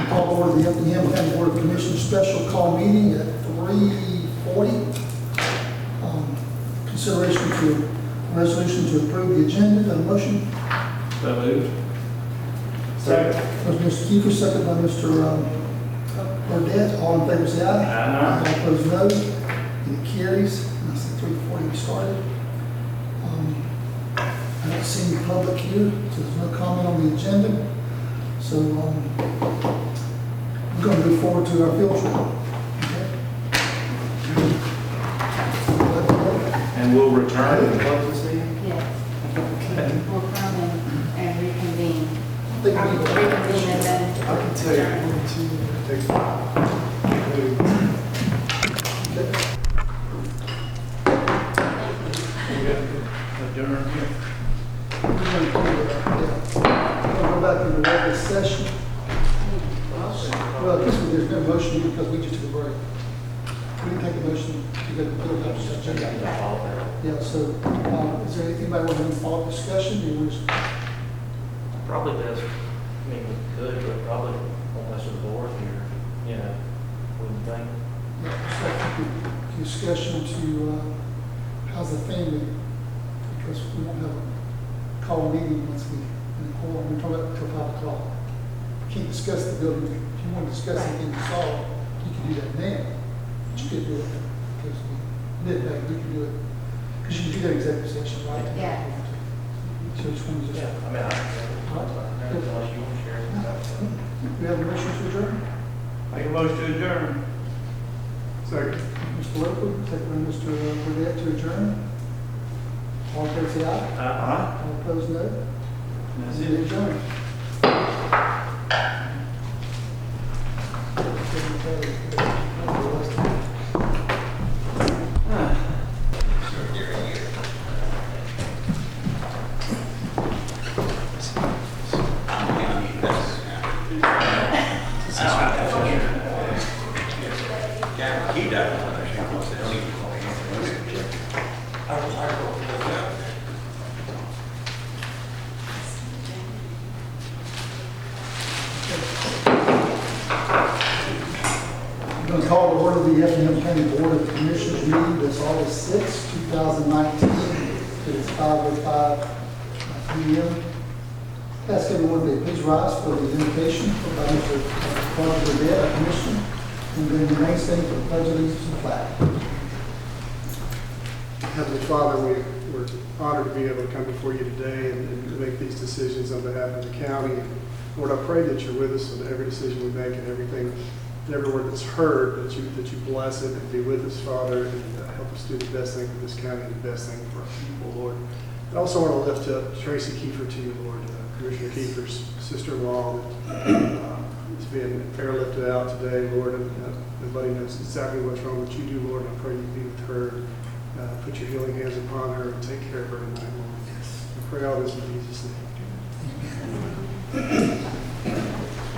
Call order the Effingham County Board of Commissioners special call meeting at 3:40. Consideration to resolution to approve the agenda. Got a motion? So moved. Second. Mr. Kiefer, second by Mr. Burdette. All in favor say aye. Aye. All opposed no. And it carries. And I said 3:40 we started. I don't see any public here, so there's no comment on the agenda. So we're going to move forward to our field trip. And we'll return and close this meeting? Yes. We'll come and reconvene. I think we need to- Reconvene and then. I can tell you, adjourn. 1, 2, take 5. Adjourn here. We're going to go back to the regular session. Well, this one, there's no motion because we just took a break. We didn't take a motion to go to the agenda. Yeah, so is there anything about any follow-up discussion? You want to- Probably best, I mean, we could, but probably won't mess with the board here, you know, wouldn't think. discussion to how's the family, because we won't have a call meeting once we, we're talking about until 5 o'clock. We can't discuss the building. If you want to discuss anything you saw, you can do that now. But you could do it because midday, we can do it. Because you can do that executive session, right? Yeah. So which one is Yeah, this? I mean, I don't know, unless you want to share it. We have a motion to adjourn. Make a motion to adjourn. Second. Mr. Loper, second by Mr. Burdette to adjourn. All in favor, say aye. Aye. All opposed, no. That's We it. adjourn. He does. I'm going to call to order the Effingham County Board of Commissioners meeting this August 6, 2019. It's 5:05 p.m. Ask everyone to please rise for the invocation by Mr. Roger Burdette, our Commissioner, and then remain standing for the pledge of allegiance to the flag. Heavenly Father, we're honored to be able to come before you today and to make these decisions on behalf of the county. And Lord, I pray that you're with us in every decision we make and everything, and every word that's heard, that you bless it and be with us, Father, and help us do the best thing for this county and the best thing for our people, Lord. I also want to lift up Tracy Kiefer to you, Lord, Commissioner Kiefer's sister-in-law that is being airlifted out today, Lord, and nobody knows exactly what's wrong, but you do, Lord, and I pray you be with her. Put your healing hands upon her and take care of her tonight, Lord. I pray all this in Jesus' name.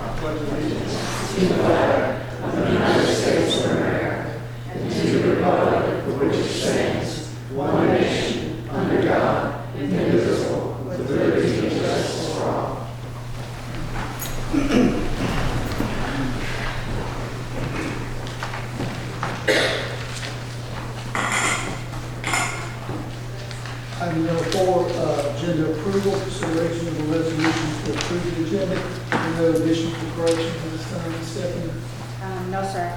I pledge allegiance to the flag of the United States of America and to the republic for which it stands, one nation, under God, indivisible, with liberty and justice for all. Item number 4, agenda approval, consideration of a resolution to approve the agenda. No additions or corrections at this time. Stephanie, No, sir.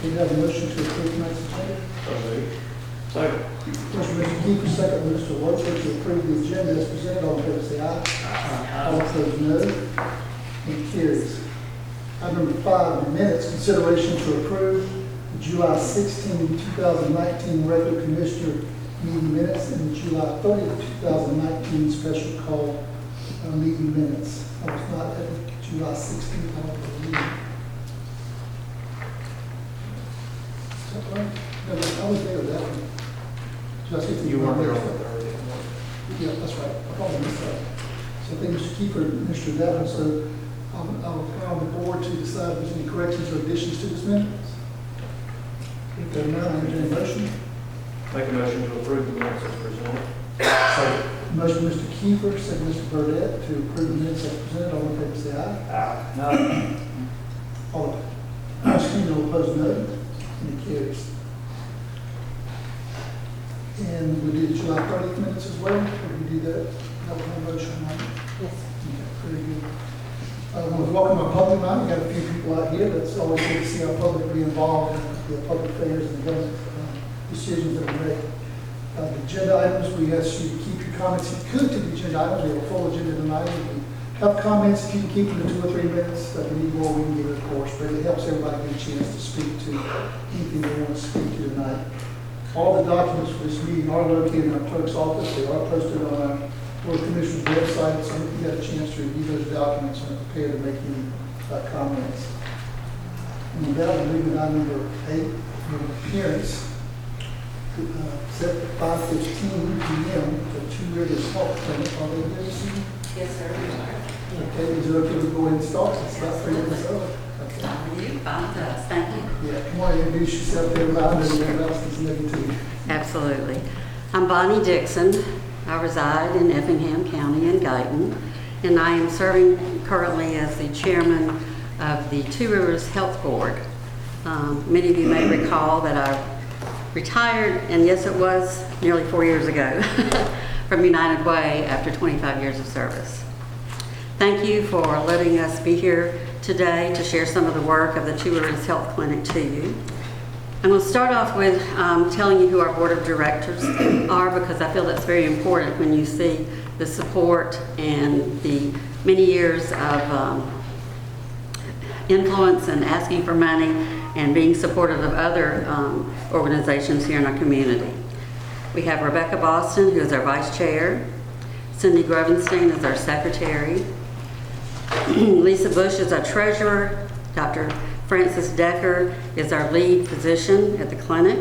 can you have a motion to approve tonight's agenda? So moved. Second. First, Mr. Kiefer, second, Mr. Loper, to approve the agenda as presented. All in favor, say aye. All opposed, no. And it carries. Item number 5, minutes, consideration to approve the July 16, 2019 regular commissioner meeting minutes and the July 30, 2019 special call meeting minutes. I was not at the July 16th, I don't believe. Is that right? No, I was there that one. July 16th. You weren't there on the 30th. Yeah, that's right. I probably missed that. So I think Mr. Kiefer and Mr. Devon, so I'll put on the board to decide if there's any corrections or additions to this minutes. If there are none, I entertain a motion. Make a motion to approve the minutes as presented. Motion by Mr. Kiefer, second Mr. Burdette, to approve the minutes as presented. All in favor, say aye. No. All, all opposed, no. And it carries. And we did July 30th minutes as well. Did we do that? That was my motion, right? Yes. Okay, very good. I want to welcome our public night. We got a few people out here. That's always good to see our public be involved in the public affairs and government decisions that we make. The agenda items, we ask you to keep your comments, if you could, to the agenda items. We have a full agenda tonight. If you have comments, if you can keep them to 2 or 3 minutes. If we need more, we can give it, of course, but it helps everybody get a chance to speak to anything they want to speak to tonight. All the documents for this meeting are located in our clerk's office. They are posted on our Board of Commissioners website, so if you got a chance to review those documents and are prepared to make any comments. And with that, we'll move to item number 8, an appearance. Set at 5:15 p.m. for Two Rivers Health Clinic. Are they here this evening? Yes, sir. Okay, is it okay to go ahead and start? It's about 3 minutes over. Okay. You, fine with us, thank you. Yeah, come on, introduce yourself to everybody, and everyone else that's new to you. Absolutely. I'm Bonnie Dixon. I reside in Effingham County in Guyton, and I am serving currently as the chairman of the Two Rivers Health Board. Many of you may recall that I retired, and yes, it was nearly 4 years ago, from United Way after 25 years of service. Thank you for letting us be here today to share some of the work of the Two Rivers Health Clinic to you. I'm going to start off with telling you who our board of directors are, because I feel that's very important when you see the support and the many years of influence and asking for money and being supportive of other organizations here in our community. We have Rebecca Boston, who is our vice chair. Cindy Grovenstein is our secretary. Lisa Bush is our treasurer. Dr. Francis Decker is our lead physician at the clinic.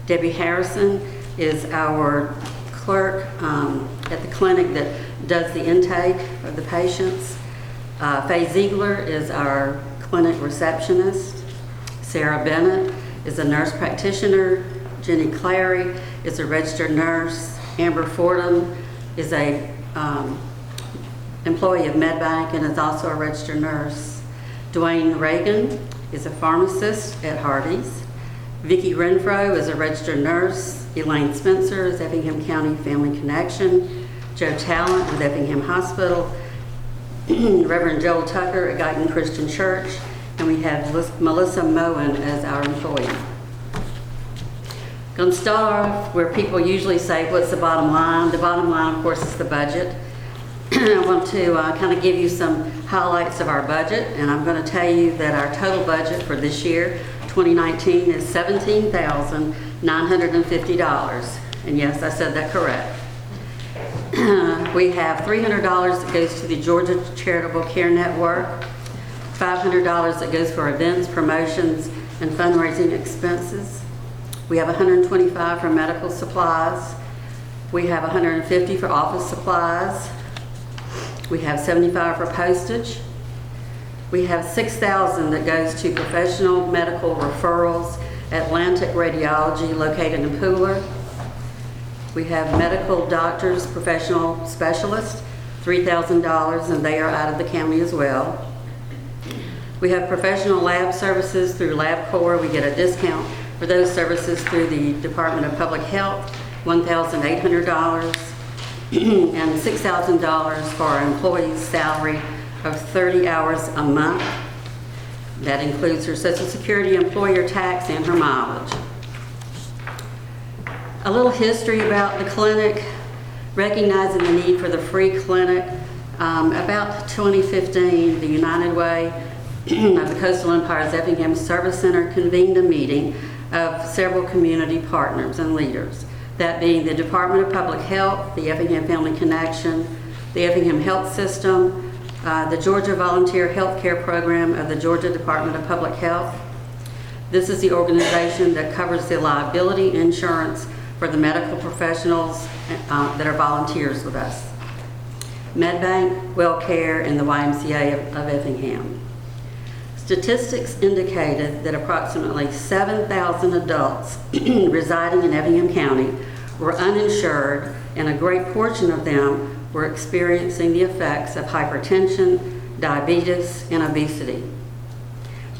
Debbie Harrison is our clerk at the clinic that does the intake of the patients. Faye Ziegler is our clinic receptionist. Sarah Bennett is a nurse practitioner. Jenny Clary is a registered nurse. Amber Fordham is a employee of MedBank and is also a registered nurse. Dwayne Reagan is a pharmacist at Hardee's. Vicki Renfro is a registered nurse. Elaine Spencer is Effingham County Family Connection. Joe Talent with Effingham Hospital. Reverend Joel Tucker at Guyton Christian Church. And we have Melissa Moen as our employee. Going to start off where people usually say, what's the bottom line? The bottom line, of course, is the budget. I want to kind of give you some highlights of our budget, and I'm going to tell you that our total budget for this year, 2019, is $17,950. And yes, I said that correct. We have $300 that goes to the Georgia Charitable Care Network, $500 that goes for events, promotions, and fundraising expenses. We have $125 for medical supplies. We have $150 for office supplies. We have $75 for postage. We have $6,000 that goes to professional medical referrals, Atlantic Radiology located in Pooler. We have medical doctors, professional specialists, $3,000, and they are out of the county as well. We have professional lab services through LabCorp. We get a discount for those services through the Department of Public Health, $1,800, and $6,000 for our employees' salary of 30 hours a month. That includes her Social Security, employer tax, and her mileage. A little history about the clinic, recognizing the need for the free clinic. About 2015, the United Way of the Coastal Empire's Effingham Service Center convened a meeting of several community partners and leaders, that being the Department of Public Health, the Effingham Family Connection, the Effingham Health System, the Georgia Volunteer Health Care Program of the Georgia Department of Public Health. This is the organization that covers the liability insurance for the medical professionals that are volunteers with us. MedBank, WellCare, and the YMCA of Effingham. Statistics indicated that approximately 7,000 adults residing in Effingham County were uninsured and a great portion of them were experiencing the effects of hypertension, diabetes, and obesity.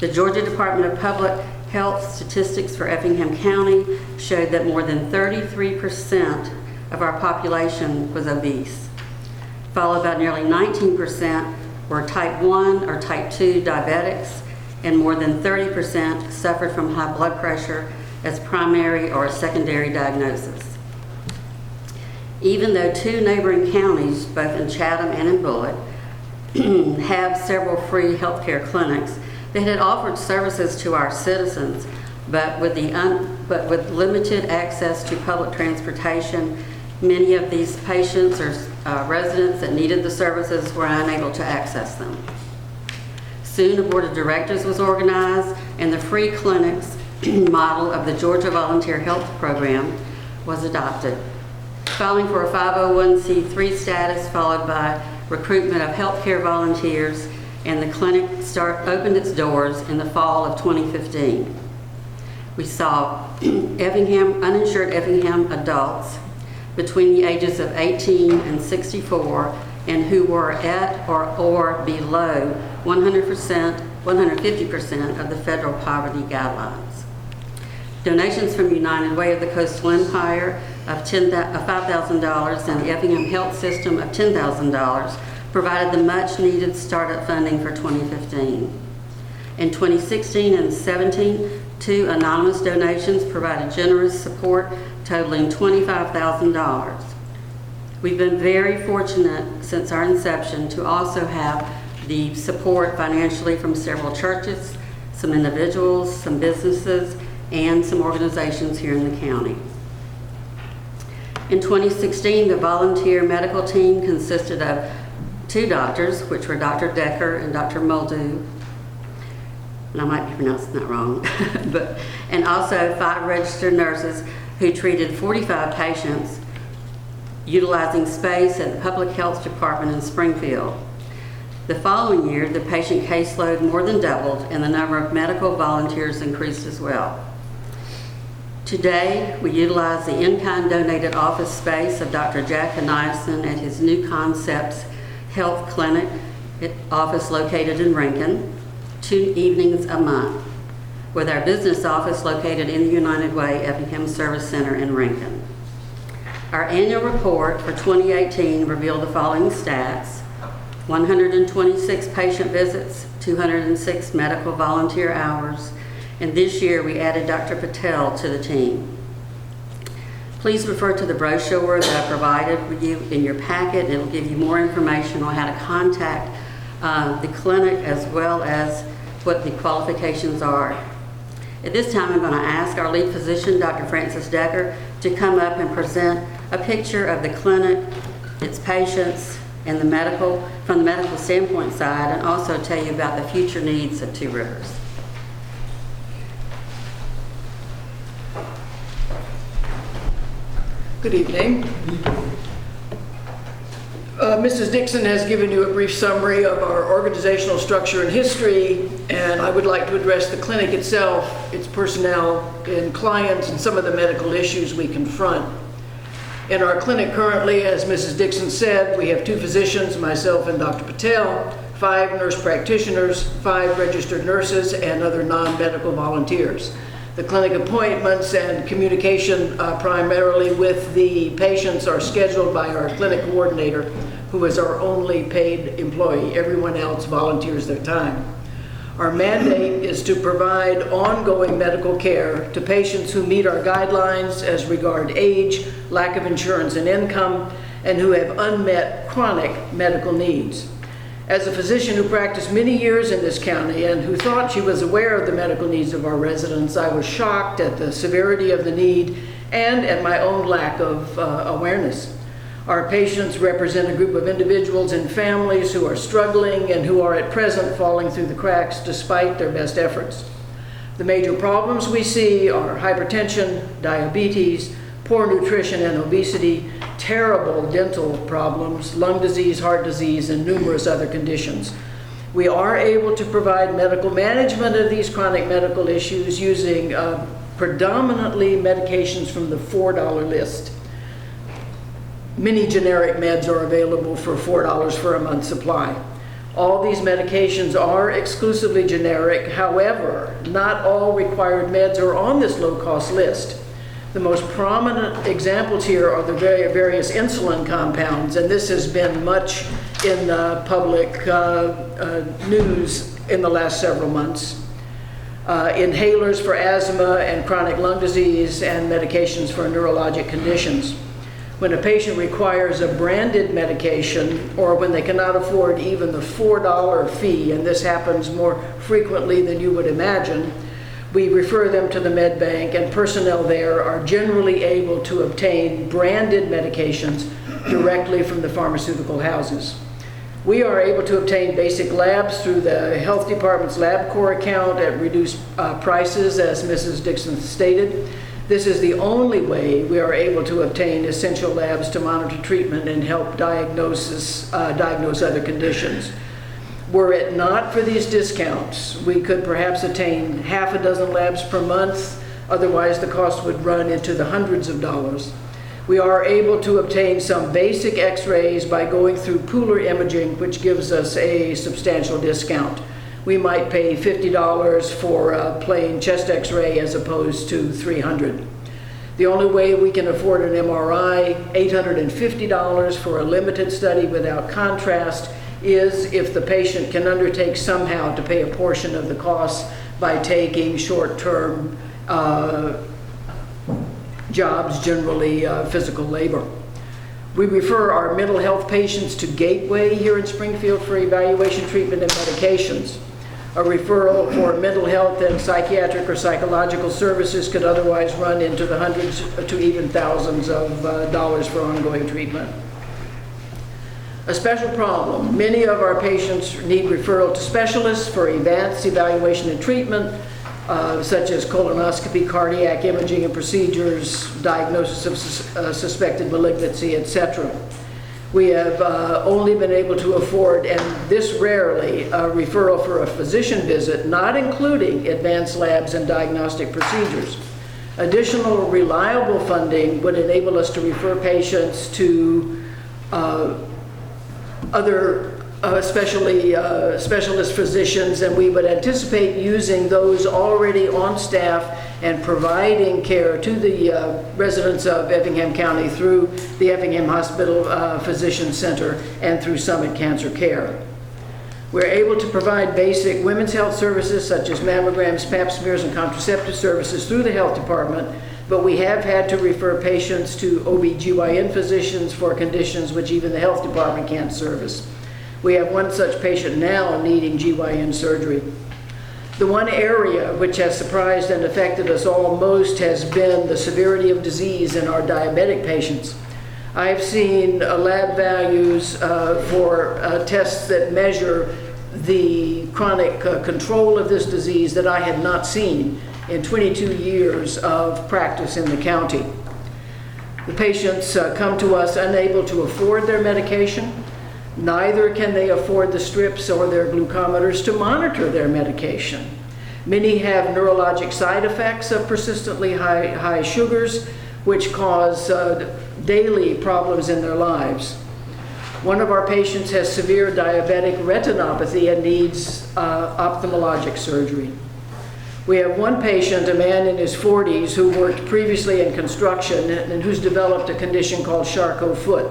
The Georgia Department of Public Health statistics for Effingham County showed that more than 33% of our population was obese, followed by nearly 19% were type 1 or type 2 diabetics, and more than 30% suffered from high blood pressure as primary or secondary diagnosis. Even though 2 neighboring counties, both in Chatham and in Bullitt, have several free healthcare clinics that had offered services to our citizens, but with limited access to public transportation, many of these patients or residents that needed the services were unable to access them. Soon, a board of directors was organized, and the free clinics model of the Georgia Volunteer Health Program was adopted. Filing for a 501c3 status, followed by recruitment of healthcare volunteers, and the clinic opened its doors in the fall of 2015. We saw uninsured Effingham adults between the ages of 18 and 64 and who were at or below 150% of the federal poverty guidelines. Donations from United Way of the Coastal Empire of $5,000 and the Effingham Health System of $10,000 provided the much needed startup funding for 2015. In 2016 and 17, 2 anonymous donations provided generous support totaling $25,000. We've been very fortunate since our inception to also have the support financially from several churches, some individuals, some businesses, and some organizations here in the county. In 2016, the volunteer medical team consisted of 2 doctors, which were Dr. Decker and Dr. Muldoon, and I might be pronouncing that wrong, and also 5 registered nurses who treated 45 patients utilizing space at the Public Health Department in Springfield. The following year, the patient caseload more than doubled and the number of medical volunteers increased as well. Today, we utilize the in-kind donated office space of Dr. Jack Haniason at his New Concepts Health Clinic office located in Rankin, 2 evenings a month, with our business office located in the United Way Effingham Service Center in Rankin. Our annual report for 2018 revealed the following stats: 126 patient visits, 206 medical volunteer hours, and this year we added Dr. Patel to the team. Please refer to the brochure that I provided with you in your packet. It will give you more information on how to contact the clinic as well as what the qualifications are. At this time, I'm going to ask our lead physician, Dr. Francis Decker, to come up and present a picture of the clinic, its patients, and from the medical standpoint side, and also tell you about the future needs of Two Rivers. Good evening. Mrs. Dixon has given you a brief summary of our organizational structure and history, and I would like to address the clinic itself, its personnel, and clients, and some of the medical issues we confront. In our clinic currently, as Mrs. Dixon said, we have 2 physicians, myself and Dr. Patel, 5 nurse practitioners, 5 registered nurses, and other non-medical volunteers. The clinic appointments and communication primarily with the patients are scheduled by our clinic coordinator, who is our only paid employee. Everyone else volunteers their time. Our mandate is to provide ongoing medical care to patients who meet our guidelines as regard age, lack of insurance and income, and who have unmet chronic medical needs. As a physician who practiced many years in this county and who thought she was aware of the medical needs of our residents, I was shocked at the severity of the need and at my own lack of awareness. Our patients represent a group of individuals and families who are struggling and who are at present falling through the cracks despite their best efforts. The major problems we see are hypertension, diabetes, poor nutrition and obesity, terrible dental problems, lung disease, heart disease, and numerous other conditions. We are able to provide medical management of these chronic medical issues using predominantly medications from the $4 list. many generic meds are available for $4 for a month supply. All these medications are exclusively generic. However, not all required meds are on this low-cost list. The most prominent examples here are the various insulin compounds, and this has been much in public news in the last several months. Inhalers for asthma and chronic lung disease, and medications for neurologic conditions. When a patient requires a branded medication, or when they cannot afford even the $4 fee, and this happens more frequently than you would imagine, we refer them to the med bank, and personnel there are generally able to obtain branded medications directly from the pharmaceutical houses. We are able to obtain basic labs through the health department's LabCorp account at reduced prices, as Mrs. Dixon stated. This is the only way we are able to obtain essential labs to monitor treatment and help diagnose other conditions. Were it not for these discounts, we could perhaps attain half a dozen labs per month. Otherwise, the cost would run into the hundreds of dollars. We are able to obtain some basic x-rays by going through pooler imaging, which gives us a substantial discount. We might pay $50 for a plain chest x-ray as opposed to $300. The only way we can afford an MRI, $850 for a limited study without contrast, is if the patient can undertake somehow to pay a portion of the cost by taking short-term jobs, generally physical labor. We refer our mental health patients to Gateway here in Springfield for evaluation, treatment, and medications. A referral for mental health and psychiatric or psychological services could otherwise run into the hundreds to even thousands of dollars for ongoing treatment. A special problem: many of our patients need referral to specialists for advanced evaluation and treatment, such as colonoscopy, cardiac imaging and procedures, diagnosis of suspected malignancy, etc. We have only been able to afford, and this rarely, a referral for a physician visit, not including advanced labs and diagnostic procedures. Additional reliable funding would enable us to refer patients to other specialist physicians, and we would anticipate using those already on staff and providing care to the residents of Effingham County through the Effingham Hospital Physician Center and through Summit Cancer Care. We're able to provide basic women's health services such as mammograms, pap smears, and contraceptive services through the health department, but we have had to refer patients to OB/GYN physicians for conditions which even the health department can't service. We have one such patient now needing GYN surgery. The one area which has surprised and affected us all most has been the severity of disease in our diabetic patients. I've seen lab values for tests that measure the chronic control of this disease that I had not seen in 22 years of practice in the county. The patients come to us unable to afford their medication. Neither can they afford the strips or their glucometers to monitor their medication. Many have neurologic side effects of persistently high sugars, which cause daily problems in their lives. One of our patients has severe diabetic retinopathy and needs ophthalmologic surgery. We have one patient, a man in his 40s, who worked previously in construction and who's developed a condition called Charcot foot,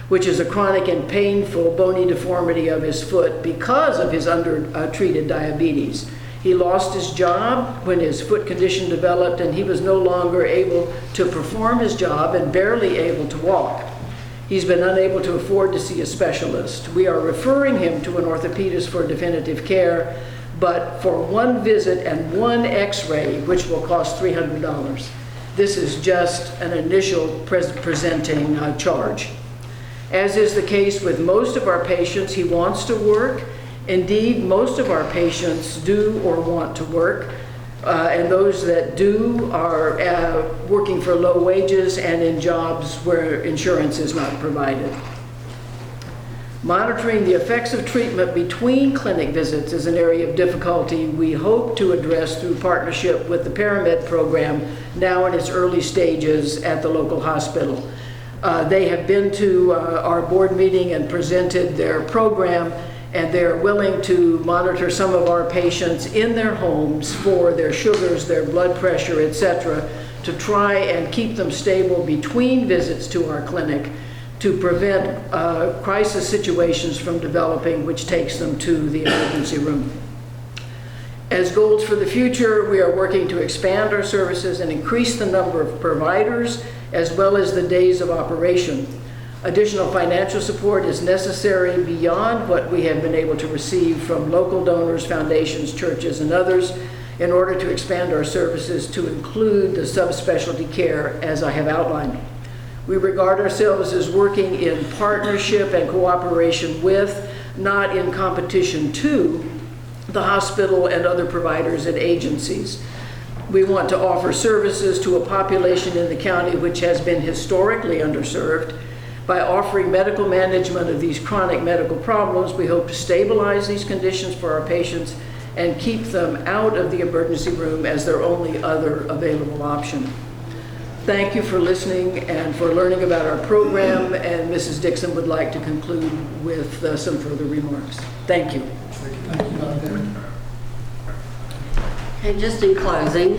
which is a chronic and painful bony deformity of his foot because of his undertreated diabetes. He lost his job when his foot condition developed, and he was no longer able to perform his job and barely able to walk. He's been unable to afford to see a specialist. We are referring him to an orthopedist for definitive care, but for one visit and one x-ray, which will cost $300. This is just an initial presenting charge. As is the case with most of our patients, he wants to work. Indeed, most of our patients do or want to work, and those that do are working for low wages and in jobs where insurance is not provided. Monitoring the effects of treatment between clinic visits is an area of difficulty we hope to address through partnership with the Paramed program, now in its early stages at the local hospital. They have been to our board meeting and presented their program, and they're willing to monitor some of our patients in their homes for their sugars, their blood pressure, etc., to try and keep them stable between visits to our clinic to prevent crisis situations from developing, which takes them to the emergency room. As goals for the future, we are working to expand our services and increase the number of providers as well as the days of operation. Additional financial support is necessary beyond what we have been able to receive from local donors, foundations, churches, and others in order to expand our services to include the subspecialty care as I have outlined. We regard ourselves as working in partnership and cooperation with, not in competition to, the hospital and other providers and agencies. We want to offer services to a population in the county which has been historically underserved. By offering medical management of these chronic medical problems, we hope to stabilize these conditions for our patients and keep them out of the emergency room as their only other available option. Thank you for listening and for learning about our program, and Mrs. Dixon would like to conclude with some further remarks. Thank you. Thank you, Dr. Okay, just in closing,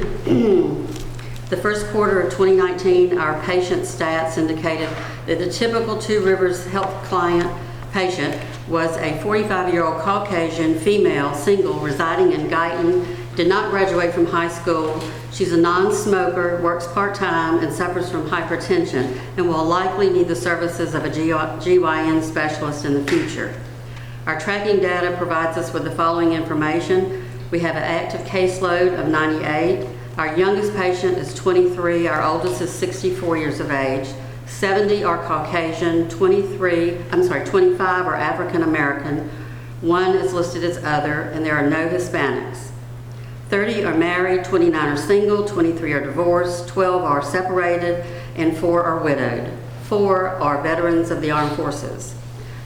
the first quarter of 2019, our patient stats indicated that the typical Two Rivers Health client patient was a 45-year-old Caucasian female, single, residing in Guyton, did not graduate from high school. She's a non-smoker, works part-time, and suffers from hypertension, and will likely need the services of a GYN specialist in the future. Our tracking data provides us with the following information. We have an active caseload of 98. Our youngest patient is 23. Our oldest is 64 years of age. 70 are Caucasian, 25 are African American. 1 is listed as other, and there are no Hispanics. 30 are married, 29 are single, 23 are divorced, 12 are separated, and 4 are widowed. 4 are veterans of the armed forces.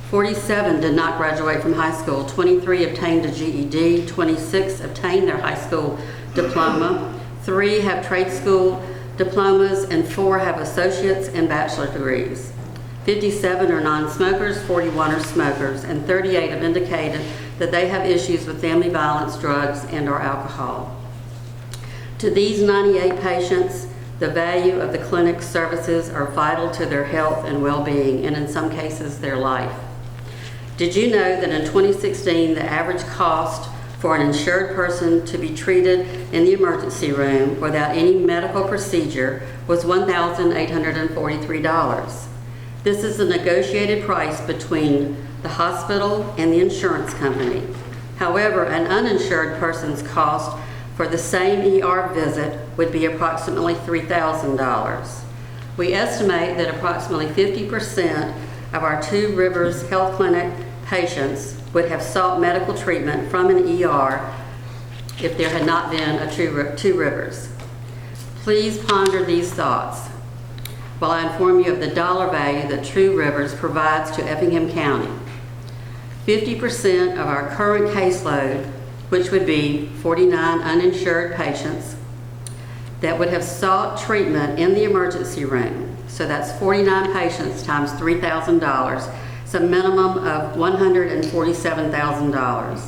47 did not graduate from high school, 23 obtained a GED, 26 obtained their high school diploma, 3 have trade school diplomas, and 4 have associate's and bachelor degrees. 57 are non-smokers, 41 are smokers, and 38 have indicated that they have issues with family violence, drugs, and/or alcohol. To these 98 patients, the value of the clinic's services are vital to their health and well-being, and in some cases, their life. Did you know that in 2016, the average cost for an insured person to be treated in the emergency room without any medical procedure was $1,843. This is a negotiated price between the hospital and the insurance company. However, an uninsured person's cost for the same ER visit would be approximately $3,000. We estimate that approximately 50% of our Two Rivers Health Clinic patients would have sought medical treatment from an ER if there had not been a Two Rivers. Please ponder these thoughts while I inform you of the dollar value that Two Rivers provides to Effingham County. 50% of our current caseload, which would be 49 uninsured patients that would have sought treatment in the emergency room. So that's 49 patients times $3,000. It's a minimum of $147,000.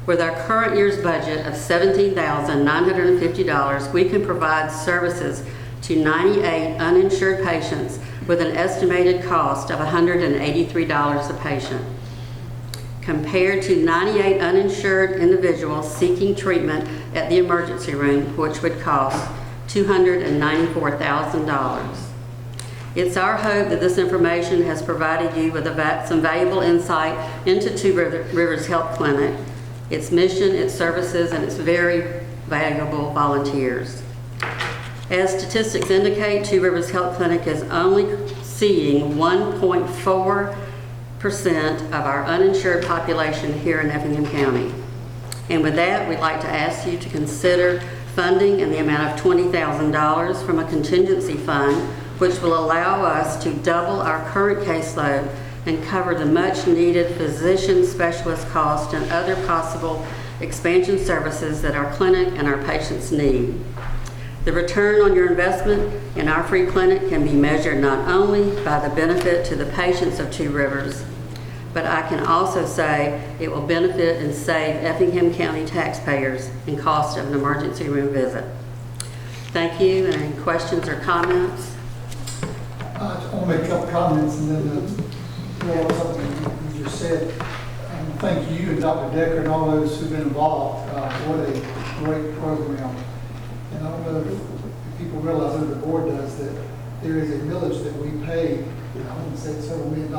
With our current year's budget of $17,950, we can provide services to 98 uninsured patients with an estimated cost of $183 a patient, compared to 98 uninsured individuals seeking treatment at the emergency room, which would cost $294,000. It's our hope that this information has provided you with some valuable insight into Two Rivers Health Clinic, its mission, its services, and its very valuable volunteers. As statistics indicate, Two Rivers Health Clinic is only seeing 1.4% of our uninsured population here in Effingham County. And with that, we'd like to ask you to consider funding in the amount of $20,000 from a contingency fund, which will allow us to double our current caseload and cover the much-needed physician specialist cost and other possible expansion services that our clinic and our patients need. The return on your investment in our free clinic can be measured not only by the benefit to the patients of Two Rivers, but I can also say it will benefit and save Effingham County taxpayers in cost of an emergency room visit. Thank you. Any questions or comments? I want to make a couple comments and then follow up something you just said. Thank you and Dr. Decker and all those who've been involved. What a great program. And I don't know if people realize, or the board does, that there is a millage that we pay, I wouldn't say several $1 million.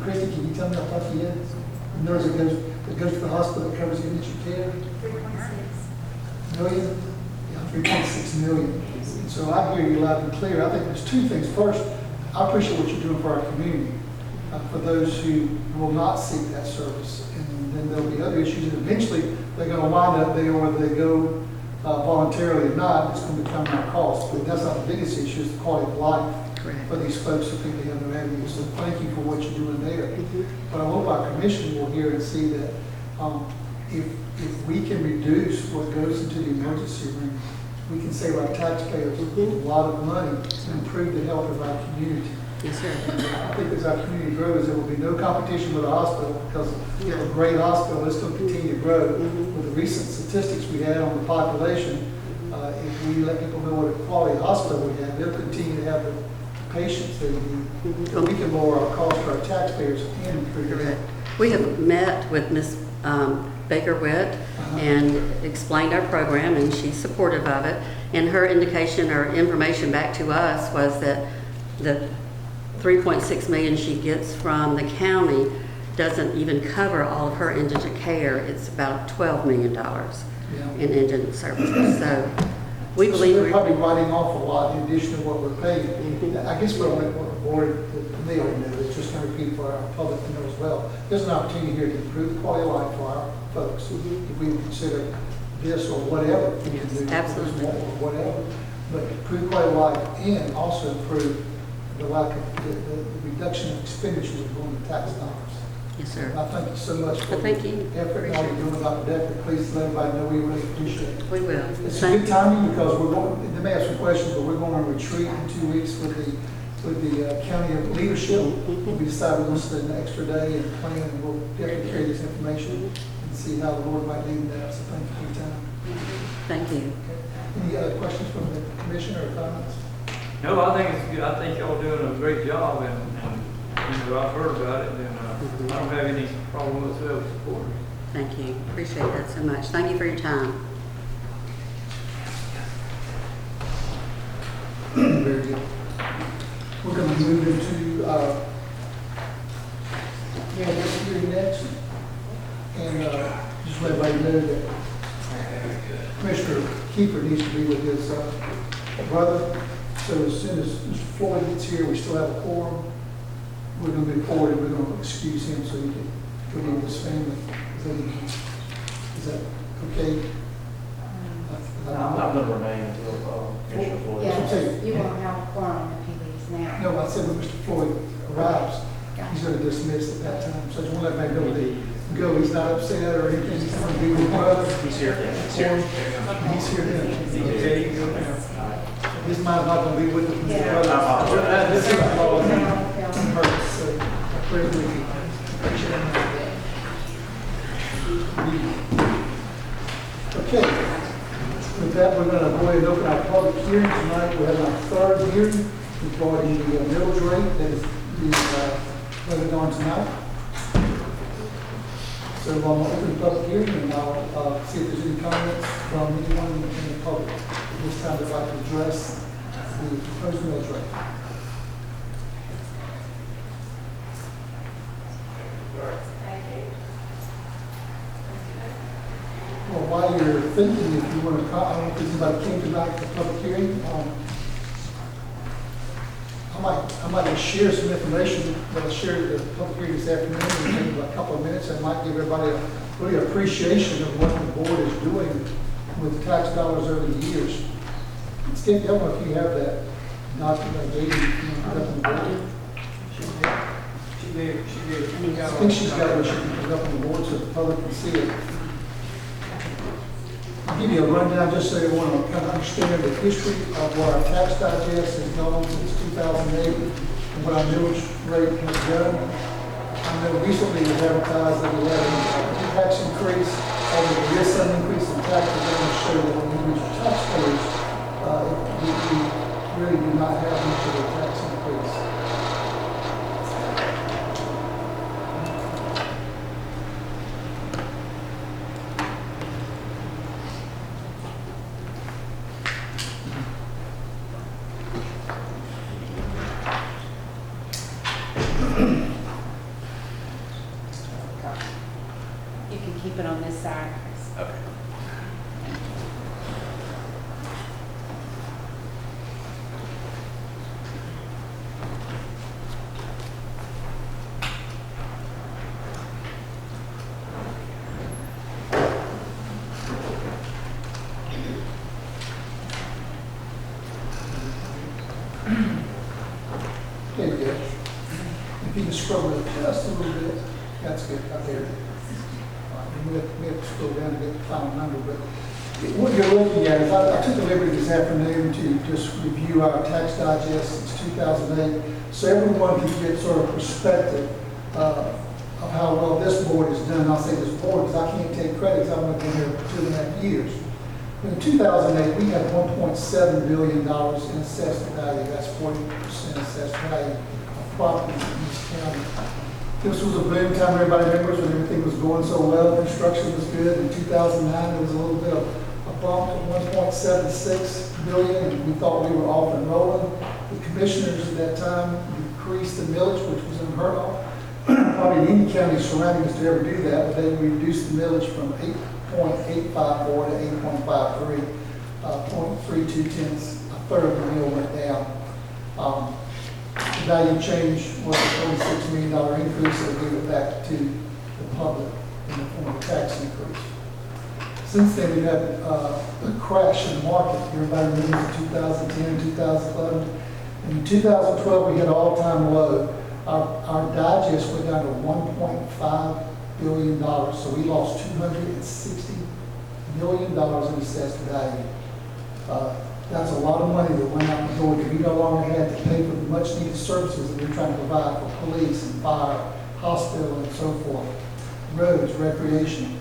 Christy, can you tell me how much he is? The nurse that goes to the hospital that covers initial care? 3.6 million? Yeah, 3.6 million. And so I hear you loud and clear. I think there's two things. First, I appreciate what you're doing for our community, for those who will not seek that service. And then there'll be other issues, and eventually they're going to wind up there, whether they go voluntarily or not, it's going to become our cost. But that's not the biggest issue, it's the quality of life for these folks who think they have no avenue. So thank you for what you're doing there. But I hope our commission will hear and see that if we can reduce what goes into the emergency room, we can save our taxpayers a lot of money and improve the health of our community. Yes, sir. I think as our community grows, there will be no competition with the hospital because we have a great hospital. It's going to continue to grow. With the recent statistics we had on the population, if we let people know what a quality hospital we have, they'll continue to have the patients they need. So we can lower our costs for our taxpayers and improve it. We have met with Ms. Baker-Witt and explained our program, and she's supportive of it. And her indication or information back to us was that the $3.6 million she gets from the county doesn't even cover all of her indigent care. It's about $12 million in indigent services. So we believe they're probably writing off a lot in addition to what we're paying. I guess what the board, they already know, it's just going to repeat for our public to know as well. There's an opportunity here to improve the quality of life for our folks. If we consider this or whatever we can do, absolutely, or whatever, but improve quality of life and also improve the lack of the reduction of expenditures of going to tax dollars. yes, sir. I thank you so much for Thank the you. effort and all you're doing about the Decker. Please let everybody know we really appreciate it. We will. It's a good timing because we're going, they may have some questions, but we're going on a retreat in 2 weeks with the county leadership. We decided we're going to spend an extra day and plan, and we'll definitely carry this information and see how the Lord might lead in that. So thank you for your time. Thank you. Okay. Any other questions from the commissioner or comments? No, I think it's good. I think y'all doing a great job, and you know, I've heard about it, and I don't have any problem whatsoever with supporting it. Thank you. Appreciate that so much. Thank you for your time. Very good. We're going to move into hearing next. And just let everybody know that Commissioner Kiefer needs to be with his brother. So as soon as Mr. Floyd gets here, we still have a quorum. We're going to move forward and we're going to excuse him so he can go be with his family. Is that okay? I'm going to remain until Commissioner Floyd. Yes, you won't have a quorum if he leaves now. No, I said when Mr. Floyd arrives, he's going to dismiss at that time. So I just want to let everybody know that he can go. He's not upset or anything. He's going to be with brother. He's here. He's here. He's here then. Okay, you go now. His mind's not going to be with him. Yeah. This is a law. Yeah. So I pray for you. Okay. With that, we're going to go ahead and open our public hearing tonight. We have our third hearing regarding the millage rate that is being voted on tonight. So I'm going to open the public hearing and I'll see if there's any comments from anyone in the public. At this time, I'd like to address the proposed millage rate. Well, while you're thinking, if you want to, I don't know if anybody came tonight to the public hearing. I might just share some information that I shared at the public hearing this afternoon in a couple of minutes. I might give everybody a really appreciation of what the board is doing with tax dollars over the years. Steve, I don't know if you have that document I gave you up on the board. I think she's got it, she can put it up on the board so the public can see it. I'll give you a rundown just so you want to kind of understand the history of where our tax digest has gone since 2008 and what our millage rate has done. I know recently it was advertised that we had a tax increase, although there is some increase in taxes. I want to show that when we reach taxpayers, we really do not have much of a tax increase. You can keep it on this side, Chris. Okay. There you go. If you can scroll it just a little bit, that's good, right there. We have to scroll down to get the final number, but what you're looking at is, I took the liberty this afternoon to just review our tax digest since 2008, so everyone can get sort of perspective of how well this board has done. I'll say this board, because I can't take credit, because I've only been here for 2.5 years. But in 2008, we had $1.7 billion in assessed value. That's 40% assessed value of properties in this county. This was a boom time, everybody remembers, when everything was going so well, construction was good. In 2009, there was a little bit of a bump to 1.76 billion, and we thought we were off and rolling. The commissioners at that time decreased the millage, which was unheard of. Probably any county surrounding us to ever do that, but they reduced the millage from 8.854 to 8.53, 0.32 tenths, a third of the mill went down. The value change was a $46 million increase that gave it back to the public in the form of a tax increase. Since then, we've had a crash in the market. Everybody remembers 2010, 2011. And in 2012, we hit an all-time low. Our digest went down to $1.5 billion, so we lost $260 million in assessed value. That's a lot of money that went out the door because we no longer had to pay for the much needed services that we're trying to provide for police and fire, hospital and so forth, roads, recreation.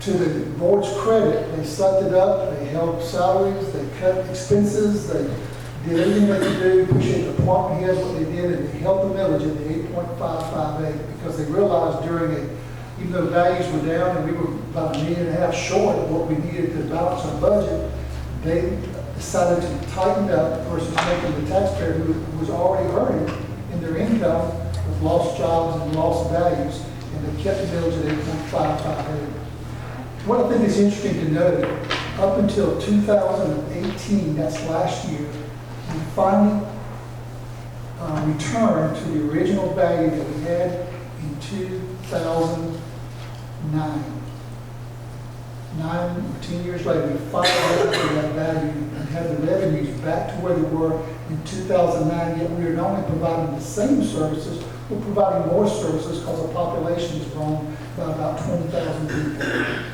To the board's credit, they sucked it up, they held salaries, they cut expenses, they did everything they could do. Appreciate the department heads what they did, and they held the millage at the 8.558 because they realized even though values were down and we were about $1.5 million short of what we needed to balance our budget, they decided to tighten up versus making the taxpayer who was already hurting in their income with lost jobs and lost values, and they kept the millage at 8.558. What I think is interesting to note, up until 2018, that's last year, we finally returned to the original value that we had in 2009. 9 or 10 years later, we finally got to that value and have the revenues back to where they were in 2009, yet we are not only providing the same services, we're providing more services because the population has grown by about 20,000 people.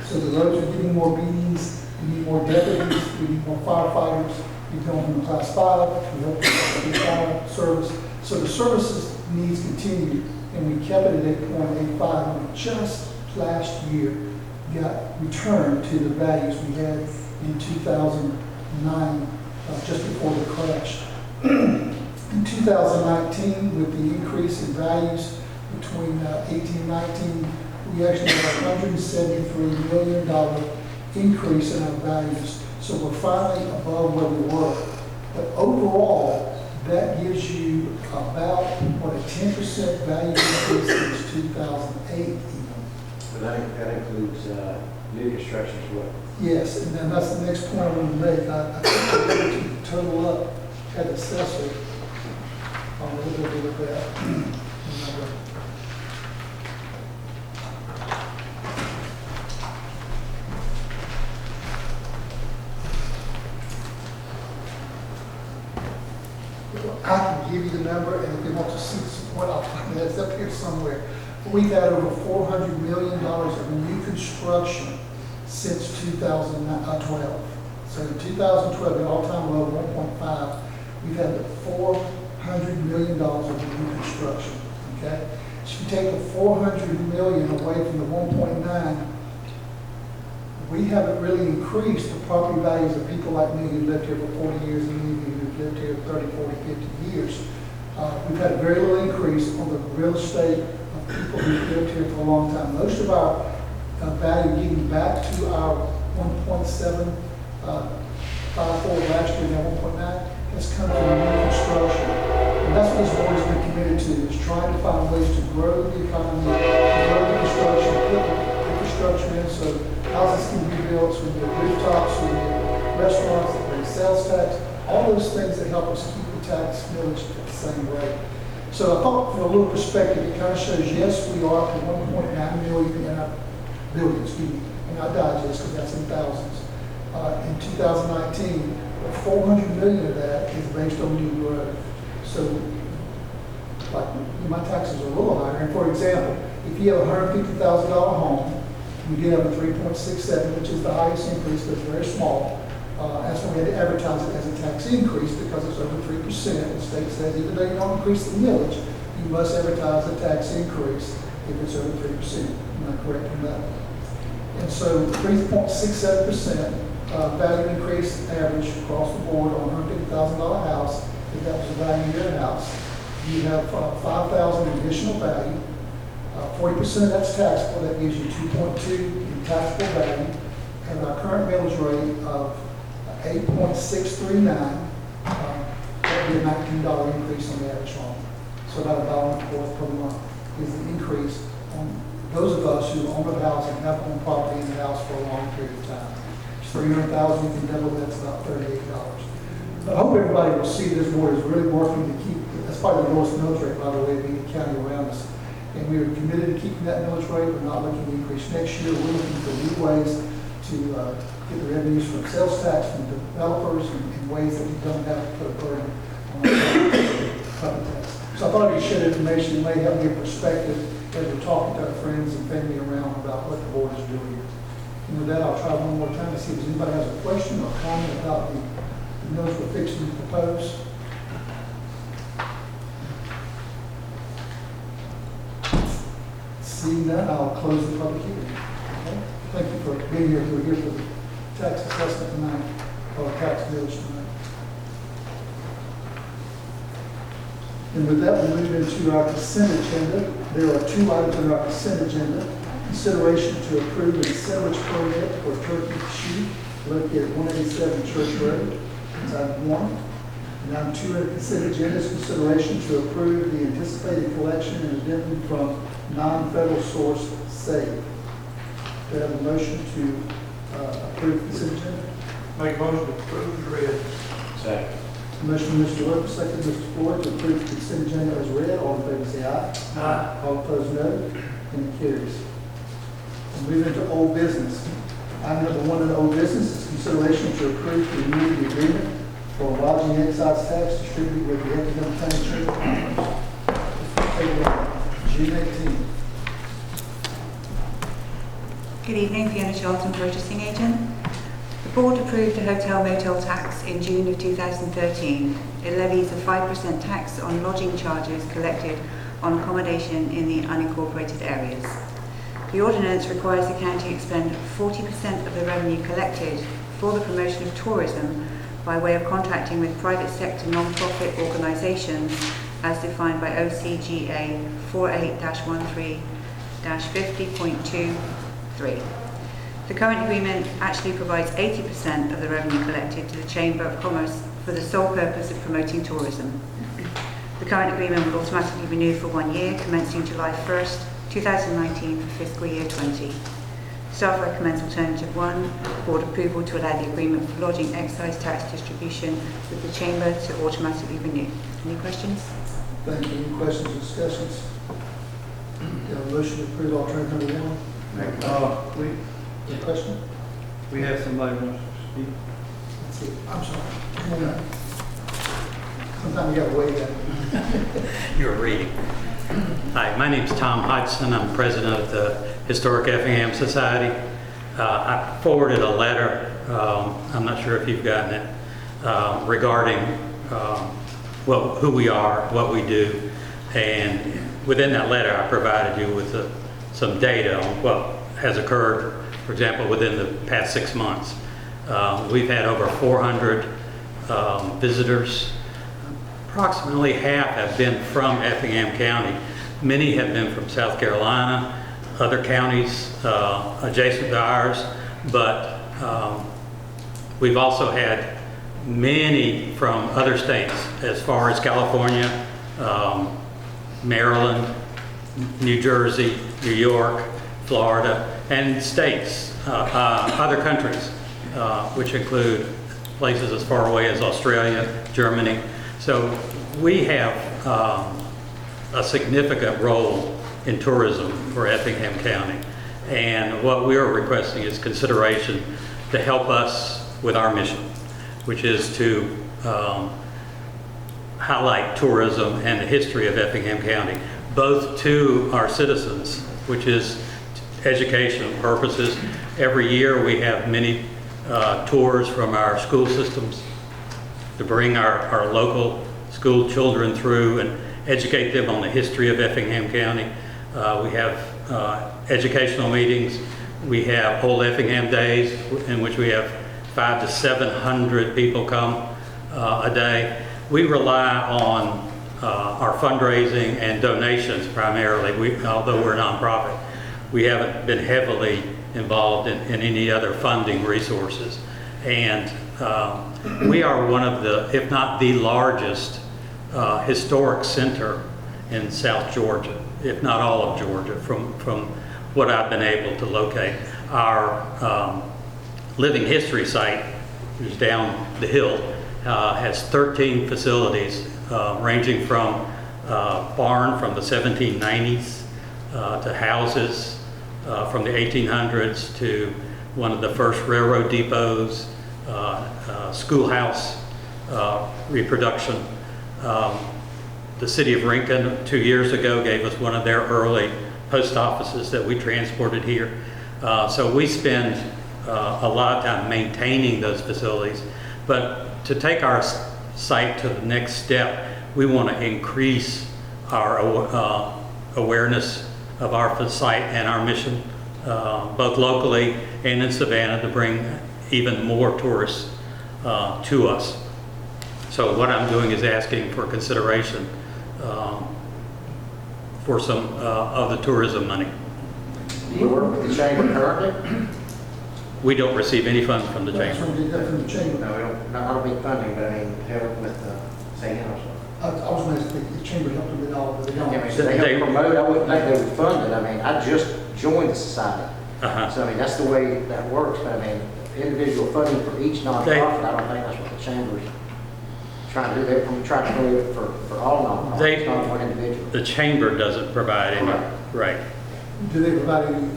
So the roads are getting more meetings, we need more deputies, we need more firefighters, we've gone from class 5, we hope to be fire service. So the services needs continue, and we kept it at 8.85, and just last year got returned to the values we had in 2009, just before the crash. In 2019, with the increase in values between 18 and 19, we actually had a $173 million increase in our values. So we're finally above where we were. But overall, that gives you about, what, a 10% value increase since 2008 even. But that includes new construction as well. Yes, and then that's the next point I want to make. I think we're going to total up at assessor on a little bit of that. I can give you the number, and if you want to see what I'll find that's up here somewhere. We've had over $400 million of new construction since 2012. So in 2012, the all-time low of 1.5, we've had $400 million of new construction, okay? So if you take the $400 million away from the 1.9, we haven't really increased the property values of people like me who lived here for 40 years and many of you who've lived here 30, 40, 50 years. We've had a very little increase on the real estate of people who've lived here for a long time. Most of our value getting back to our 1.754 last year, now 1.9, has come from new construction. And that's what this board has been committed to, is trying to find ways to grow the economy, to grow the construction, put the infrastructure in so houses can be built, so we get rooftops, so we get restaurants that pay sales tax, all those things that help us keep the tax millage at the same rate. So I thought from a little perspective, it kind of shows, yes, we are up to 1.9 million in our billion, excuse me, in our digest, because that's in thousands. In 2019, 400 million of that is based on new growth. So, like, my taxes are a little higher. And for example, if you have a $150,000 home, we did have a 3.67, which is the highest increase, but it's very small. That's why we had to advertise it as a tax increase, because it's over 3%. The state says even though you don't increase the millage, you must advertise a tax increase if it's over 3%. Am I correct on that? And so 3.67% value increase average across the board on a $150,000 house, if that was the value of your house. You have $5,000 additional value. 40% of that's taxable. That gives you 2.2 in taxable value. And our current millage rate of 8.639, that would be a $19 increase on the average home. So about $1.25 per month is the increase on those of us who own a house and have owned property in the house for a long period of time. It's $300,000, you can double that's about $38. But I hope everybody will see this board is really working to keep, that's probably the lowest millage rate, by the way, being the county around us. And we are committed to keeping that millage rate. We're not looking to increase next year. We're looking for new ways to get the revenues from sales tax, from developers, and in ways that we don't have to put a burden on our property tax. So I thought I'd share information that may help give perspective as we're talking to our friends and family around about what the board is doing. And with that, I'll try one more time to see if anybody has a question or comment about the millage we're fixing to propose. Seeing that, I'll close the public hearing. Okay? Thank you for being here. We're here for the tax assessment tonight, or tax millage tonight. And with that, we move into our consent agenda. There are 2 items on our consent agenda. Consideration to approve a sandwich permit for Turkey Shoot located at 187 Church Road. That's item 1. And item 2 on the consent agenda is consideration to approve the anticipated collection and addendum from non-federal source SAVE. Do I have a motion to approve the consent agenda? Make a motion to approve as read. Second. Motion, Mr. Lewis, second, Mr. Ford, to approve the consent agenda as read. All in favor, say aye. Aye. All opposed, no. And it carries. We move into old business. Item number 1 in the old business is consideration to approve the immunity agreement for lodging excise tax distributed with the Effingham County Chamber of Commerce. Table on June 18th. Good evening, Fiona Charlton, purchasing agent. The board approved a hotel motel tax in June of 2013. It levies a 5% tax on lodging charges collected on accommodation in the unincorporated areas. The ordinance requires the county expend 40% of the revenue collected for the promotion of tourism by way of contracting with private sector non-profit organisations as defined by OCGA 48-13-50.23. The current agreement actually provides 80% of the revenue collected to the Chamber of Commerce for the sole purpose of promoting tourism. The current agreement will automatically renew for 1 year, commencing July 1st, 2019 for fiscal year 20. Staff recommends alternative 1, board approval to allow the agreement for lodging excise tax distribution with the Chamber to automatically renew. Any questions? Thank you. Any questions or discussions? Do you have a motion to approve alternative number 1? Any question? We have somebody who wants to speak. Let's see. I'm sorry. Come on up. Sometimes you got to wait that. You're reading. Hi, my name's Tom Hodgson. I'm president of the Historic Effingham Society. I forwarded a letter, I'm not sure if you've gotten it, regarding who we are, what we do, and within that letter I provided you with some data on what has occurred, for example, within the past 6 months. We've had over 400 visitors. Approximately half have been from Effingham County. Many have been from South Carolina, other counties adjacent to ours, but we've also had many from other states, as far as California, Maryland, New Jersey, New York, Florida, and states, other countries, which include places as far away as Australia, Germany. So we have a significant role in tourism for Effingham County. And what we are requesting is consideration to help us with our mission, which is to highlight tourism and the history of Effingham County, both to our citizens, which is educational purposes. Every year we have many tours from our school systems to bring our local school children through and educate them on the history of Effingham County. We have educational meetings. We have Old Effingham Days, in which we have 500 to 700 people come a day. We rely on our fundraising and donations primarily. Although we're a nonprofit, we haven't been heavily involved in any other funding resources. And we are one of the, if not the largest, historic center in South Georgia, if not all of Georgia, from what I've been able to locate. Our living history site, which is down the hill, has 13 facilities ranging from barn from the 1790s to houses from the 1800s to one of the first railroad depots, schoolhouse reproduction. The city of Rincon 2 years ago gave us one of their early post offices that we transported here. So we spend a lot of time maintaining those facilities. But to take our site to the next step, we want to increase our awareness of our site and our mission, both locally and in Savannah, to bring even more tourists to us. So what I'm doing is asking for consideration for some of the tourism money. Do you work with the chamber currently? We don't receive any funds from the That's chamber. what we did that from the chamber. No, we don't, not a big funding, but I mean, help with the singing or something. I was going to say the chamber helped them with all, but they don't. I mean, they help promote, I wouldn't think they would fund it. I mean, I just joined the society. So I mean, that's the way that works, but I mean, individual funding for each nonprofit, I don't think that's what the chamber's trying to do. They're trying to do it for all nonprofits, not one individual. The chamber doesn't provide any, right. Do they provide any,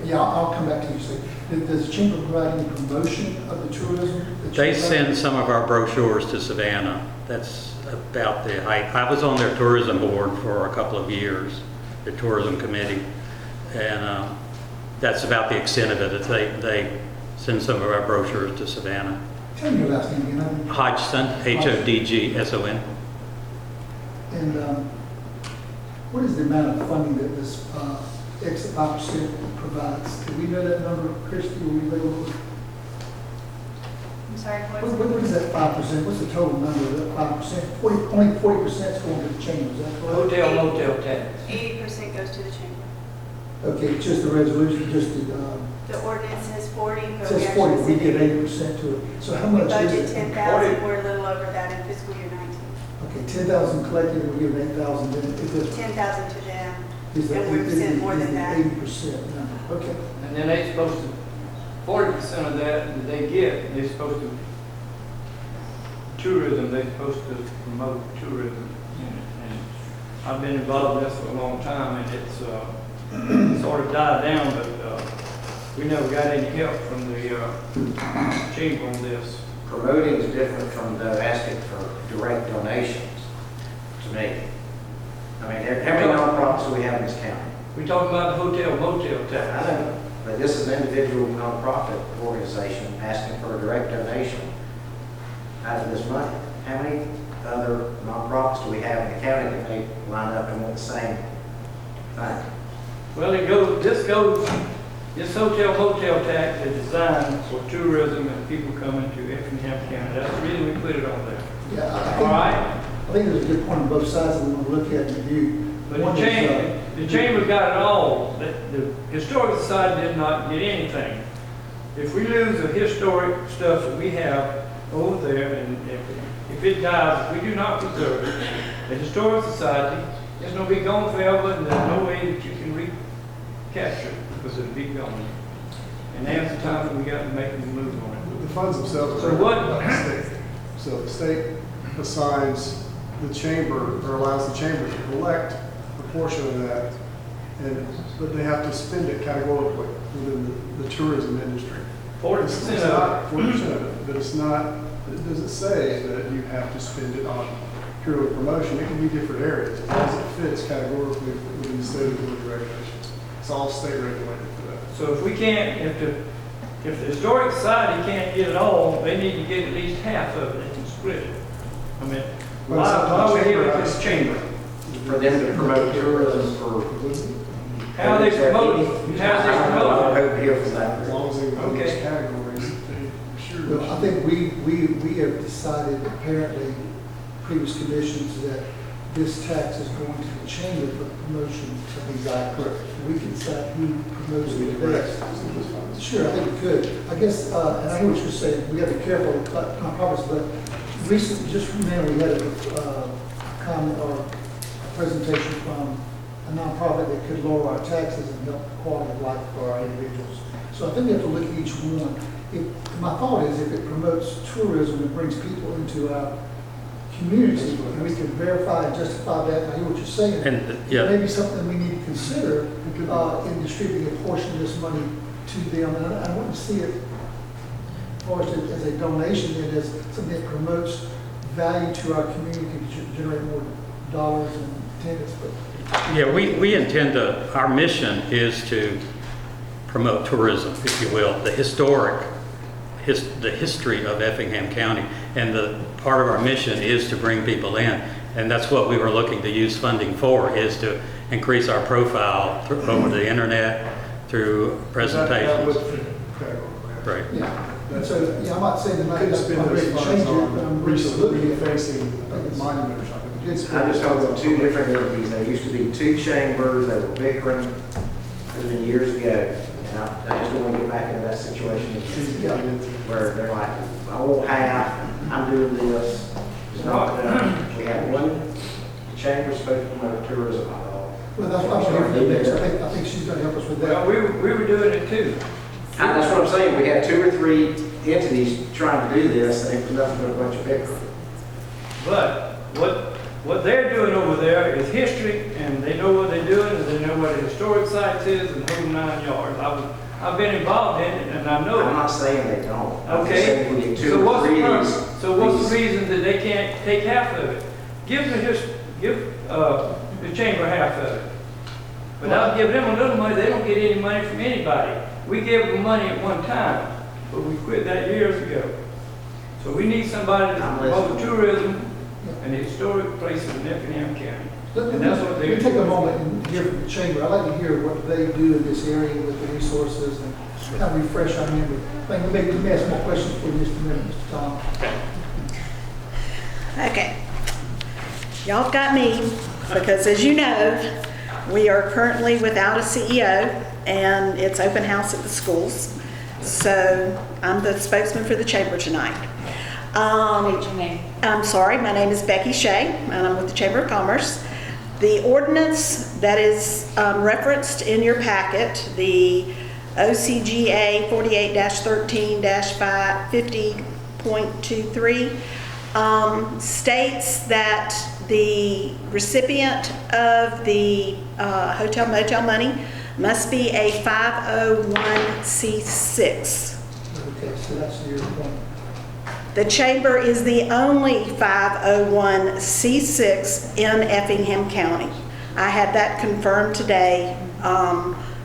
yeah, I'll come back to you. So, does the chamber provide any promotion of the tourism? They send some of our brochures to Savannah. That's about the height. I was on their tourism board for a couple of years, the tourism committee, and that's about the extent of it. They send some of our brochures to Savannah. Tell me your last name again. Hodgson, Hodgson. And what is the amount of funding that this exit 5% provides? Do we know that number, Christie? Will we know? I'm sorry, What is that 5%? What's the total number of that 5%? Only 40% is going to the chamber, is that correct? Hotel, motel tax. 80% goes to the chamber. Okay, just the resolution, just the, The ordinance says 40, but it we says 40, actually we give said 80% to it. So how we much budget is it? 10,000, we're a little over that in fiscal year 19. Okay, 10,000 collected, and we give 8,000, then if it's. 10,000 to them, Is that- and we've sent more than that. 80% number, okay. And then they supposed to, 40% of that they get, they're supposed to, tourism, they're supposed to promote tourism. And I've been involved in this for a long time, and it's sort of died down, but we never got any help from the chamber on this. Promoting is different from the asking for direct donations, to me. I mean, how many nonprofits do we have in this county? We talking about the hotel, motel tax. I know, but this is an individual nonprofit organization asking for a direct donation out of this money. How many other nonprofits do we have in the county that may line up and want the same thing? Well, this hotel motel tax is designed for tourism and people coming to Effingham County. That's the reason we put it on there. Yeah, All right? I think there's a good point on both sides that we want to look at and review. But One the is, chamber got it all. The Historic Society did not get anything. If we lose the historic stuff that we have over there, and if it dies, if we do not preserve it, the Historic Society is going to be gone forever, and there's no way that you can recapture it because it'll be gone. And now's the time that we got to make a move on it. The funds themselves So are what- by the state. So the state assigns the chamber, or allows the chamber to collect a portion of that, but they have to spend it categorically within the tourism industry. 40% It's of not 40% of it, but it's not, it doesn't say that you have to spend it on purely promotion. It can be different areas, as long as it fits categorically within the state authority regulations. It's all state regulated for that. So if we can't, if the Historic Society can't get it all, they need to get at least half of it and split it. I mean, Well, it's up to why the are we here chamber, with I this chamber? For them to promote tourism for. How they promote, how they I'm promote. hoping here for that. As long as they within those Okay. categories, they sure. Well, I think we have decided, apparently, previous commissions, that this tax is going to the chamber for promotion of these items. We can decide who promotes the best. Sure, I think we could. I guess, and I hear what you're saying, we got to be careful with nonprofits, but recently, just recently, we had a comment or a presentation from a nonprofit that could lower our taxes and help the quality of life for our individuals. So I think we have to look at each one. My thought is if it promotes tourism and brings people into our community, and we can verify and justify that, I hear what you're saying. And, yeah. Maybe something we need to consider in distributing a portion of this money to them. And I want to see it first as a donation and as something that promotes value to our community, to generate more dollars and attendance. But Yeah, we intend to, our mission is to promote tourism, if you will, the history of Effingham County. And the part of our mission is to bring people in. And that's what we were looking to use funding for, is to increase our profile over the internet, through presentations. Right. yeah, and so, yeah, I'm not saying that Couldn't I'm spend ready those to funds change it, but on I'm ready to look at it. refacing monuments. I just talked about two different entities. There used to be two chambers that were bickering. It was been years ago. And I just don't want to get back into that situation again, where they're like, I won't have, I'm doing this. It's not done. We have one chamber supposed to promote tourism. Well, that's what I'm here for the next. I think she's going to help us with Well, that. we were doing it too. That's what I'm saying. We had 2 or 3 entities trying to do this, and it was nothing but a bunch of bickering. But what they're doing over there is history, and they know what they're doing, and they know what a historic sites is, and the whole 9 yards. I've been involved in it, and I know I'm it. not saying they don't. I'm just Okay, saying we get 2 so or what's 3 the of purpose? these. So what's the reason that they can't take half of it? Give the chamber half of it. But I'll give them a little money, they don't get any money from anybody. We gave them money at one time, but we quit that years ago. So we need somebody to promote tourism and the historic places in Effingham County. And that's what Let they're me take a doing. moment and hear from the chamber. I'd like to hear what they do in this area with the resources and kind of refresh our memory. Let me ask more questions for you just a minute, Mr. Tom. Okay. Y'all got me, because as you know, we are currently without a CEO, and it's open house at the schools. So I'm the spokesman for the chamber tonight. State your name. I'm sorry, my name is Becky Shea, and I'm with the Chamber of Commerce. The ordinance that is referenced in your packet, the OCGA 48-13-50.23, states that the recipient of the hotel motel money must be a 501c6. Okay, so that's your point. The chamber is the only 501c6 in Effingham County. I had that confirmed today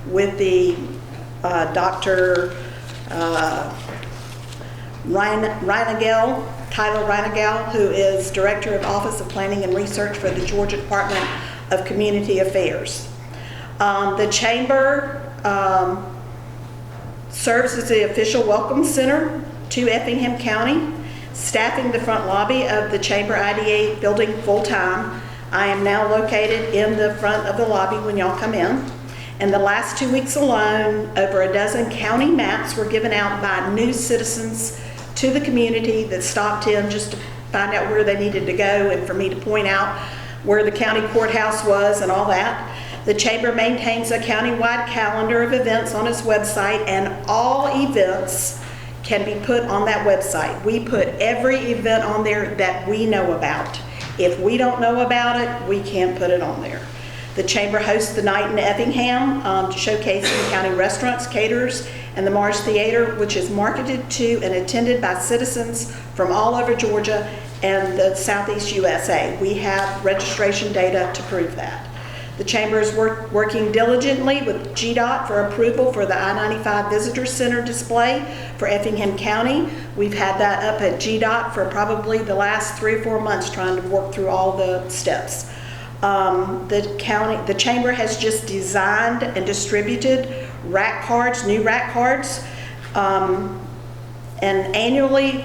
with the Dr. Tyler Reinagel, who is Director of Office of Planning and Research for the Georgia Department of Community Affairs. The Chamber serves as the official welcome center to Effingham County, staffing the front lobby of the Chamber IDA building full-time. I am now located in the front of the lobby when y'all come in. In the last 2 weeks alone, over a dozen county maps were given out by new citizens to the community that stopped in just to find out where they needed to go and for me to point out where the county courthouse was and all that. The Chamber maintains a countywide calendar of events on its website, and all events can be put on that website. We put every event on there that we know about. If we don't know about it, we can't put it on there. The Chamber hosts the night in Effingham to showcase the county restaurants, caterers, and the Mars Theater, which is marketed to and attended by citizens from all over Georgia and the Southeast USA. We have registration data to prove that. The Chamber is working diligently with GDOT for approval for the I-95 Visitor Center display for Effingham County. We've had that up at GDOT for probably the last 3 or 4 months trying to work through all the steps. The Chamber has just designed and distributed rack cards, new rack cards. And annually,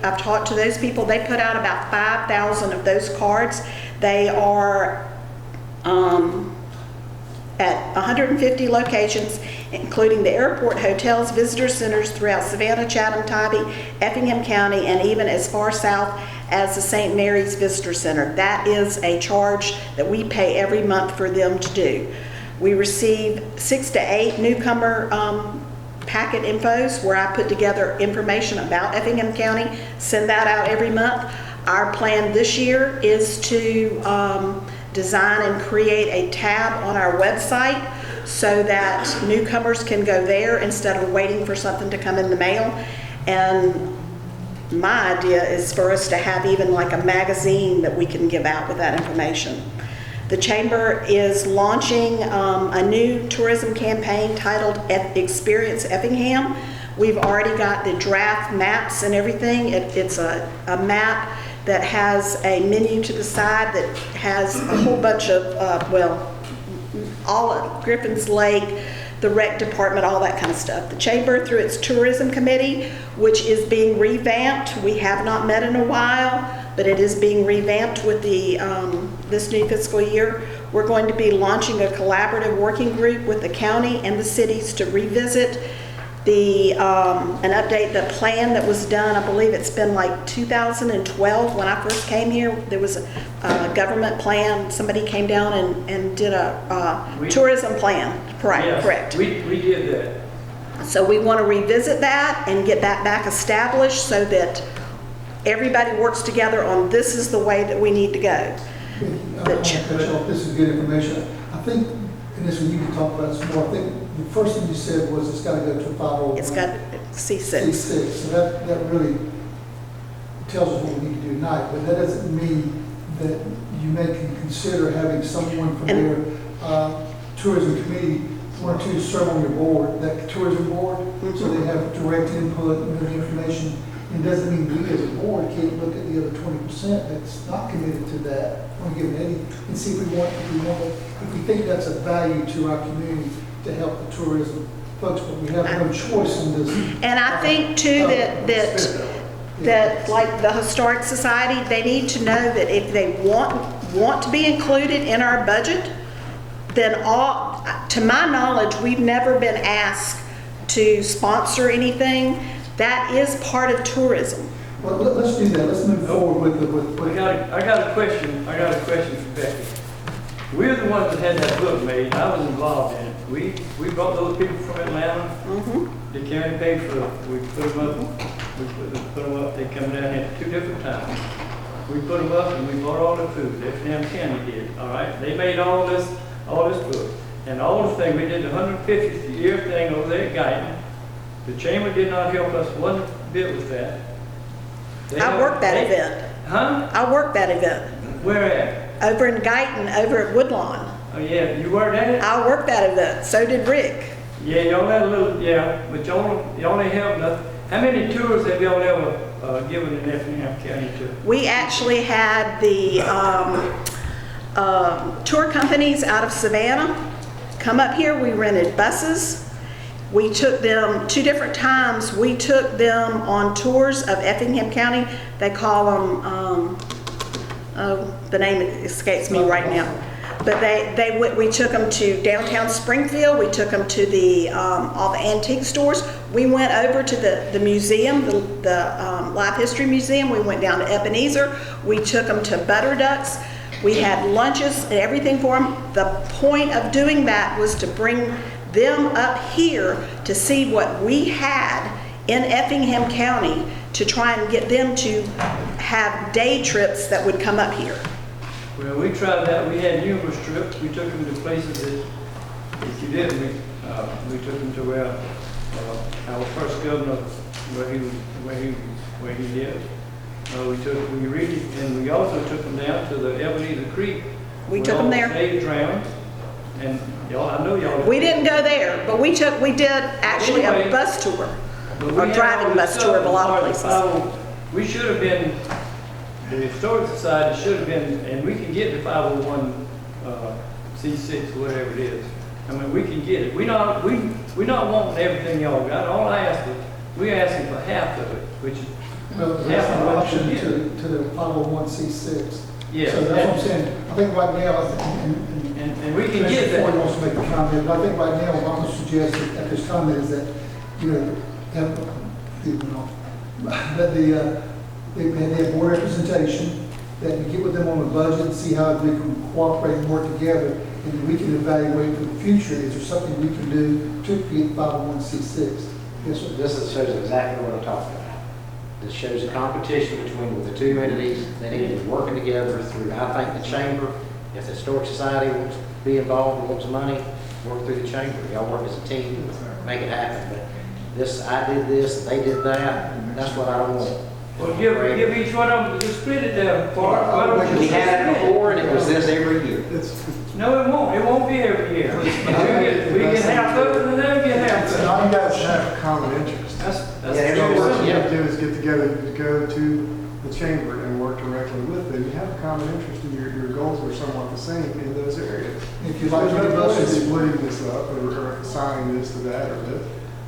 I've talked to those people, they put out about 5,000 of those cards. They are at 150 locations, including the airport, hotels, visitor centers throughout Savannah, Chatham, Tybee, Effingham County, and even as far south as the St. Mary's Visitor Center. That is a charge that we pay every month for them to do. We receive 6 to 8 newcomer packet infos where I put together information about Effingham County, send that out every month. Our plan this year is to design and create a tab on our website so that newcomers can go there instead of waiting for something to come in the mail. And my idea is for us to have even like a magazine that we can give out with that information. The Chamber is launching a new tourism campaign titled Experience Effingham. We've already got the draft maps and everything. It's a map that has a menu to the side that has a whole bunch of, all of Griffin's Lake, the rec department, all that kind of stuff. The Chamber, through its tourism committee, which is being revamped, we have not met in a while, but it is being revamped with the this new fiscal year. We're going to be launching a collaborative working group with the county and the cities to revisit and update the plan that was done. I believe it's been like 2012 when I first came here. There was a government plan. Somebody came down and did a tourism plan. Correct. We did that. So we want to revisit that and get that back established so that everybody works together on this is the way that we need to go. This is good information. I think, and this one you can talk about some more, I think the first thing you said was it's got to go to a 501. It's got C6. C6. So that really tells us what we need to do tonight, but that doesn't mean that you may consider having someone from their tourism committee, 1 or 2 to serve on your board, that tourism board, so they have direct input and the information. It doesn't mean we as a board can't look at the other 20% that's not committed to that, or give it any, and see if we think that's a value to our community to help the tourism folks, but we have no choice in this. And I think too that like the Historic Society, they need to know that if they want to be included in our budget, then to my knowledge, we've never been asked to sponsor anything. That is part of tourism. Well, let's do that. Let's move forward with I got a question for Becky. We're the ones that had that book made. I was involved in it. We brought those people from Atlanta. The county paid for it. We put them up. Put them up. They come down here 2 different times. We put them up and we bought all the food. Effingham County did. All right. They made all this food and all the thing. We did the 150th year thing over there at Guyton. The Chamber did not help us one bit with that. I worked that event. Huh? I worked that event. Where at? Over in Guyton, over at Woodlawn. Oh yeah, you weren't at it? I worked that event. So did Rick. Yeah, y'all had a little, yeah, but y'all ain't have enough. How many tours have y'all ever given in Effingham County to? We actually had the tour companies out of Savannah come up here. We rented buses. We took them 2 different times. We took them on tours of Effingham County. They call them, the name escapes me right now. But we took them to downtown Springfield. We took them to the all the antique stores. We went over to the museum, the Life History Museum. We went down to Ebenezer. We took them to Butterducks. We had lunches and everything for them. The point of doing that was to bring them up here to see what we had in Effingham County, to try and get them to have day trips that would come up here. Well, we tried that. We had numerous trips. We took them to places that, if you didn't, we took them to where our first governor, where he lived. We also took them down to the Ebenezer Creek. We took them there. They drowned, and y'all, I know y'all. We didn't go there, but we did actually a bus tour, or driving bus tour of a lot of places. We should have been, the Historic Society should have been, and we can get the 501 C6, whatever it is. I mean, we can get it. We're not wanting everything y'all got. All I asked was, we're asking for half of it, which is Well, that's an option to the 501c6. Yeah. So that's what I'm saying. I think right now, and we can get that. Ford wants to make a comment, but I think right now, what I'm going to suggest at this comment is that, that they have more representation, that we get with them on the budget and see how we can cooperate and work together, and then we can evaluate for the future, is there something we can do to create 501c6? Yes, sir. This shows exactly what I'm talking about. This shows a competition between the 2 entities. They need to be working together through, I think, the chamber. If the Historic Society wants to be involved and wants money, work through the chamber. Y'all work as a team, make it happen. But I did this, they did that. That's what I don't want. Well, give each one of them, just split it down. We had it before, and it was this every year. No, it won't. It won't be every year. We get half of it, and then get half of it. Now you guys have a common interest. That's So what you have to do is get together to go to the chamber and work directly with them. You have a common interest, and your goals are somewhat the same in those areas. If you'd like to There's give no us point in a- splitting this up or assigning this to that or that.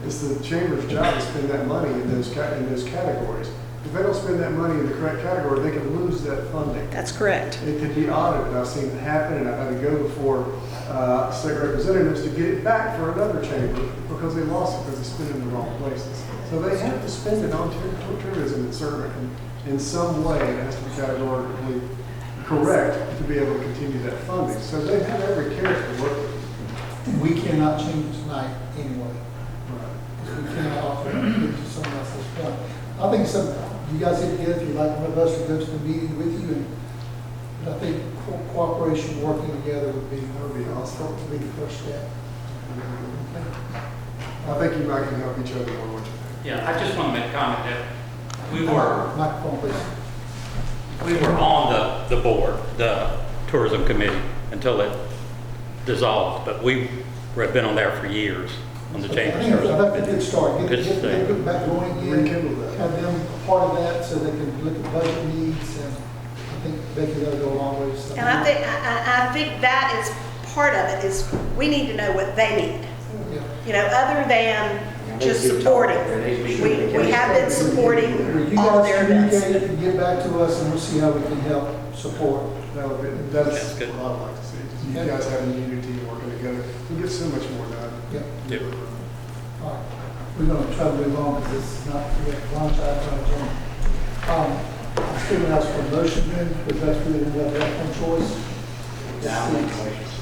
It's the chamber's job to spend that money in those categories. If they don't spend that money in the correct category, they can lose that funding. That's correct. It could be audited. I've seen it happen, and I've had to go before state representatives to get it back for another chamber because they lost it because they spent it in the wrong places. So they have to spend it on tourism in some way. It has to be categorically correct to be able to continue that funding. So they have every character to work with. We cannot change it tonight anyway. Because we cannot offer it to someone else's point. I think you guys get together, if you'd like one of us to go to the meeting with you, and I think cooperation, working together would be awesome. Would be the first step. I think you might can help each other more. Yeah, I just want to make a comment that we were Microphone, please. on the board, the tourism committee, until it dissolved, but we have been on there for years on the chamber. I think that's a good start. Get Good thing. them back going again, have them a part of that so they can look at budget needs, and I think that'll go a long way. So- And I think that is part of it, is we need to know what they need. Yeah. Other than just supporting. We have been supporting You all guys their events. communicate and get back to us, and we'll see how we can help support. That's good. what I'd like to see. Just you guys having unity and working together, we get so much more done. Yep. Yep. All right. We're going to try to move on because this is not, we have lunch item on the agenda. I'm still going to ask for a motion then, but that's really another one choice. I'll make motions.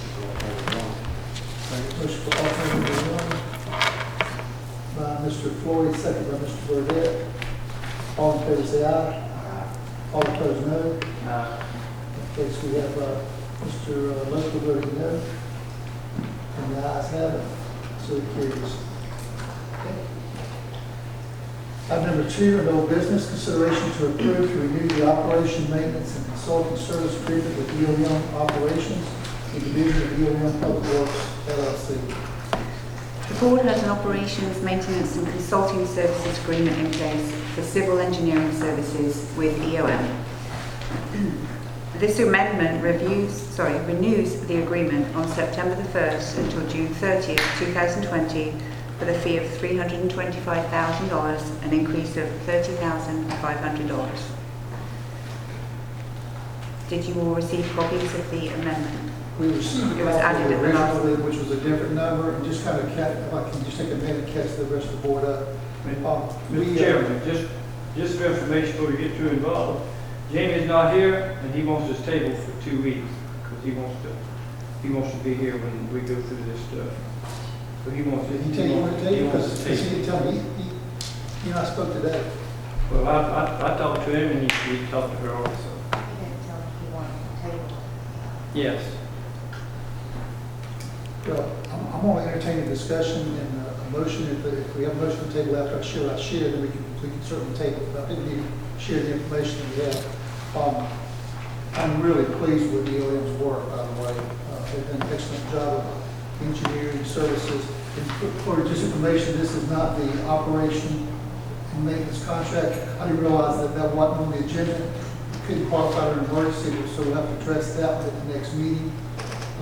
Motion for alternative one by Mr. Floyd, second by Mr. Burdette. All in favor say aye. All opposed no. Okay, so we have Mr. Local voting no. And the ayes have it, so it carries. Okay. Item number 2, an old business, consideration to approve to renew the operation, maintenance, and consulting service agreement with EOM Operations, the division of EOM Public Works LLC. board has an operations, maintenance and consulting services agreement in place for civil engineering services with EOM. This amendment renews the agreement on September the 1st until June 30th, 2020 for the fee of $325,000, an increase of $30,500. Did you all receive copies of the amendment? We received It was added at the last. originally, which was a different number, and just kind of if I can just take a minute and catch the rest of the board up. Mr. Chairman, just for information before you get too involved, Jamie's not here, and he wants this table for 2 weeks, because he wants to be here when we go through this stuff. So he wants to. Did he tell you what to tell you? He wants Because to he take. didn't tell me, he and I spoke today. Well, I talked to him, and he talked to her also. He didn't tell me he wanted to table. Yes. Well, I'm going to entertain a discussion and a motion. If we have a motion to table after I share, then we can certainly table it. But I think we need to share the information that we have. I'm really pleased with the EOM's work, by the way. They've done an excellent job of engineering services. And for just information, this is not the operation and maintenance contract. I didn't realize that wasn't on the agenda. Couldn't qualify an emergency, so we'll have to address that at the next meeting.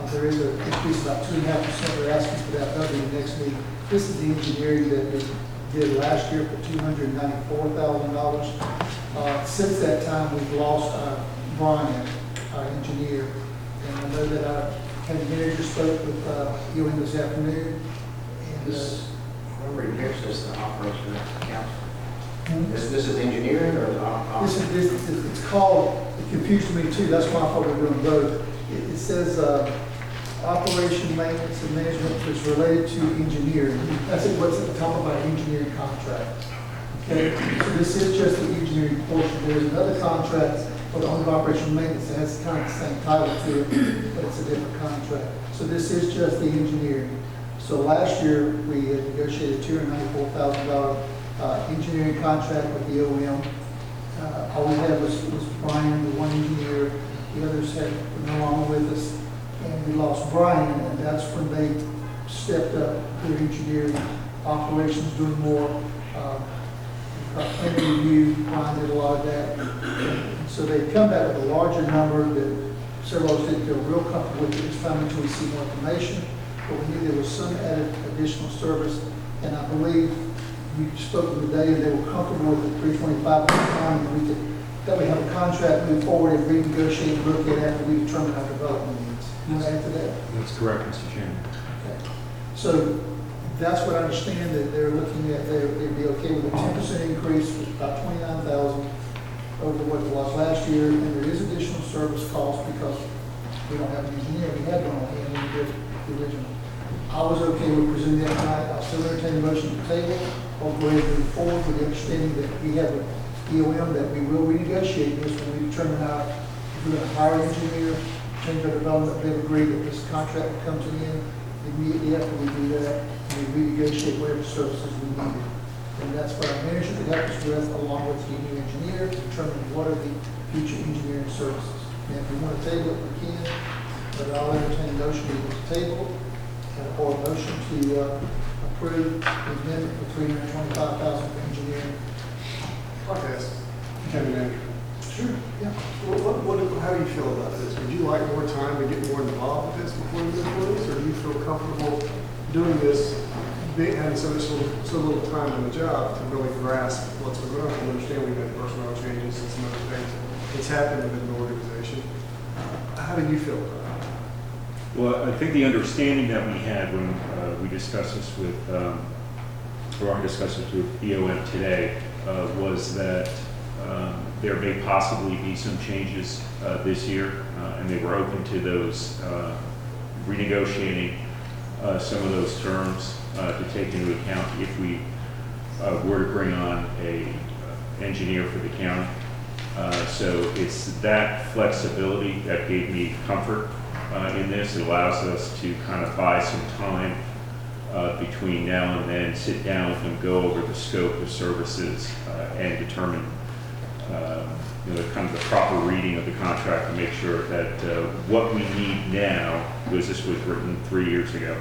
There is an increase of about 2.5%. They're asking for that in the next meeting. This is the engineering that we did last year for $294,000. Since that time, we've lost Brian, our engineer. And I know that our county manager spoke with EOM this afternoon. And, This, remember, here's just the operation of the council. Mhm. This is engineering or the it's called, it confused me too, that's why I thought we were doing both. It says operation, maintenance, and management, which is related to engineering. That's what's at the top of our engineering contract. Okay, so this is just the engineering portion. There's another contract for the owner of operation and maintenance that has kind of the same title to it, but it's a different contract. So this is just the engineering. So last year, we had negotiated a $294,000 engineering contract with the OM. All we had was Brian, the one engineer. The others were no longer with us. And we lost Brian, and that's when they stepped up their engineering operations, doing more plan review. Brian did a lot of that. And so they come back with a larger number that several of us didn't feel real comfortable with at this time until we see more information. But we knew there was some added additional service, and I believe we spoke with them today, and they were comfortable with the 325 at the time, and that we have a contract moving forward and renegotiate and look at after we determine our development needs. You want to add to that? That's correct, Mr. Chairman. Okay. So that's what I understand, that they're looking at, they'd be okay with a 10% increase, which is about $29,000 over what it was last year, and there is additional service cost because we don't have an engineer. We had one on hand when we did the original. I was okay with presenting that tonight. I'll still entertain the motion to table. I'll go ahead and move forward with the understanding that we have an EOM that we will renegotiate this when we determine if we're going to hire an engineer, change our development. They've agreed that this contract will come to an end immediately after we do that, and we renegotiate whatever services we need. And that's what our manager could help us with, along with the new engineer, to determine what are the future engineering services. And if we want to table it, we can, but I'll entertain a motion to table or a motion to approve the amendment for $325,000 for engineering. Okay, county manager. Sure, yeah. How do you feel about this? Would you like more time to get more involved with this before you move forward, or do you feel comfortable doing this, having so little time on the job to really grasp what's going on and understand we've had personnel changes and some other things that's happened within the organization? How do you feel about it? Well, I think the understanding that we had when we discussed this with, or I discussed this with EOM today, was that there may possibly be some changes this year, and they were open to those renegotiating some of those terms to take into account if we were to bring on a engineer for the county. So it's that flexibility that gave me comfort in this. It allows us to kind of buy some time between now and then, sit down with them, go over the scope of services and determine kind of the proper reading of the contract to make sure that what we need now, because this was written 3 years ago,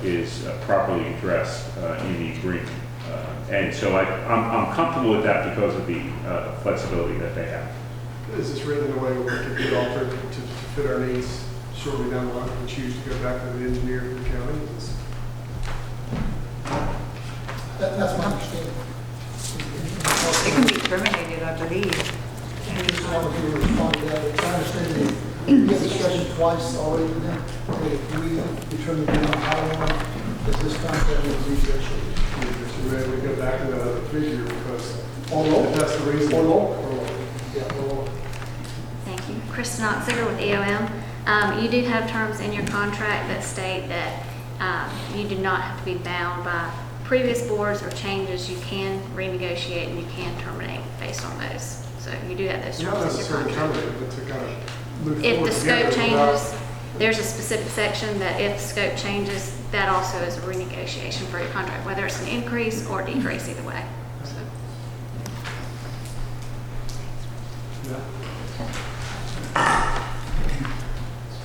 is properly addressed in the agreement. And so I'm comfortable with that because of the flexibility that they have. Is this written in a way where it can be altered to fit our needs shortly down the line if we choose to go back to the engineer of the county? That's my understanding. It can be terminated, I believe. As long as you respond to that, I understand that we had discussion twice already with them, that if we determine we don't hire one, that this contract will be negotiated. If you're ready to go back to the other figure because Or lower. if that's the reason. Or lower. Or lower. Yeah, or lower. Thank you. Kristen Oxiger with EOM. You do have terms in your contract that state that you do not have to be bound by previous boards or changes. You can renegotiate and you can terminate based on those. So you do have those Not terms in your necessarily contract. terminate, but to kind of move If forward the together scope without- changes, there's a specific section that if the scope changes, that also is a renegotiation for your contract, whether it's an increase or decrease either way. So. Yeah.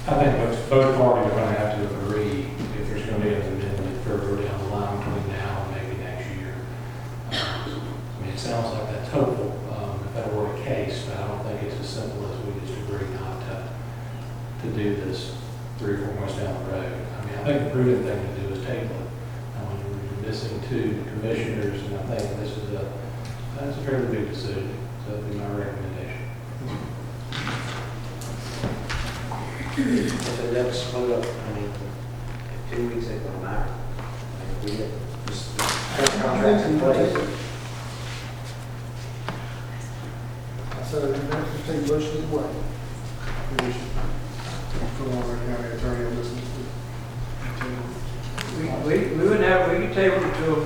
I think both parties are going to have to agree if there's going to be an amendment further down the line between now and maybe next year. I mean, it sounds like that's hopeful if that were the case, but I don't think it's as simple as we just agree not to do this 3 or 4 months down the road. I mean, I think the prudent thing to do is table it. I mean, we're missing 2 commissioners, and I think this is that's a fairly big decision. So that'd be my recommendation. So that's split up, I mean, 2 weeks ain't gonna matter. I mean, we get this contract in place. I said, I'm going to take Bush either way. Maybe we should put on our county attorney on this. We would have, we could table it till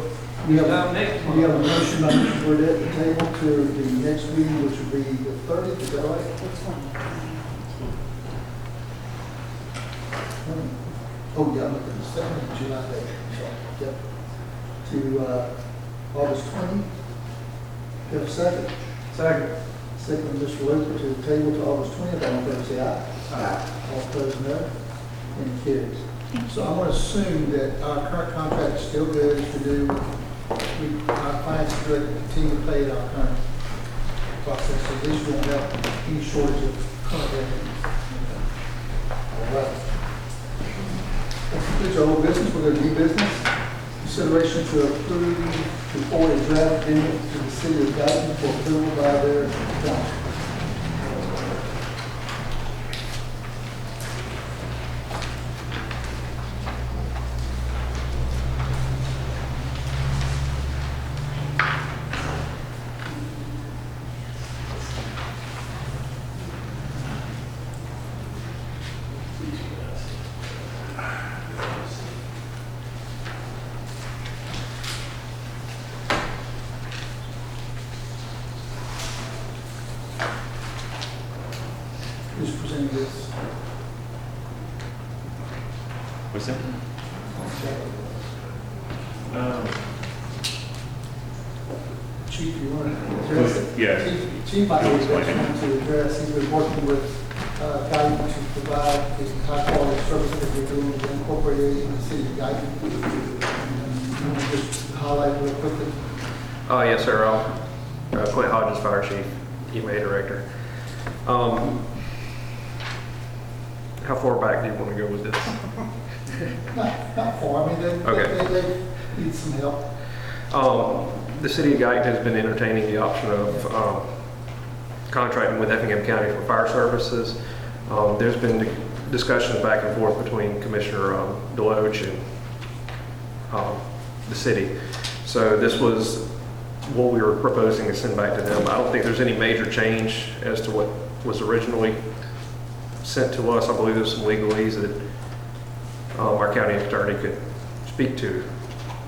We have, next we have a month. motion by Mr. Burdette to table to the next meeting, which will be the 30th, is that right? Oh, yeah, I'm looking at the 7th, July 8th, sorry, yep. To August 20th. You have a second? Second. Second, Mr. Roper, to the table to August 20th, all in favor say aye. Aye. All opposed, no. And it carries. So I'm going to assume that our current contract is still good as to do. Our finance director continue to pay our current process, so this won't have any shortage of current revenues. All right. That concludes our old business. We're going to do business. Consideration to approve, to forward a draft amendment to the city of Dayton for approval by their council. Who's presenting this? What's that? Chief, you want to address it? Yeah. Chief, I think that's one to address. He's been working with Guyton to provide the high-quality service that we're doing to incorporate it in the city of Guyton. You want to just highlight real quickly? Oh, yes, sir. I'm Clint Hodges, Fire Chief, EMA Director. How far back do you want to go with this? Not far. I mean, they need some help. The city of Guyton has been entertaining the option of contracting with Effingham County for fire services. There's been discussions back and forth between Commissioner Deloach and the city. So this was what we were proposing to send back to them. I don't think there's any major change as to what was originally sent to us. I believe there's some legalese that our county attorney could speak to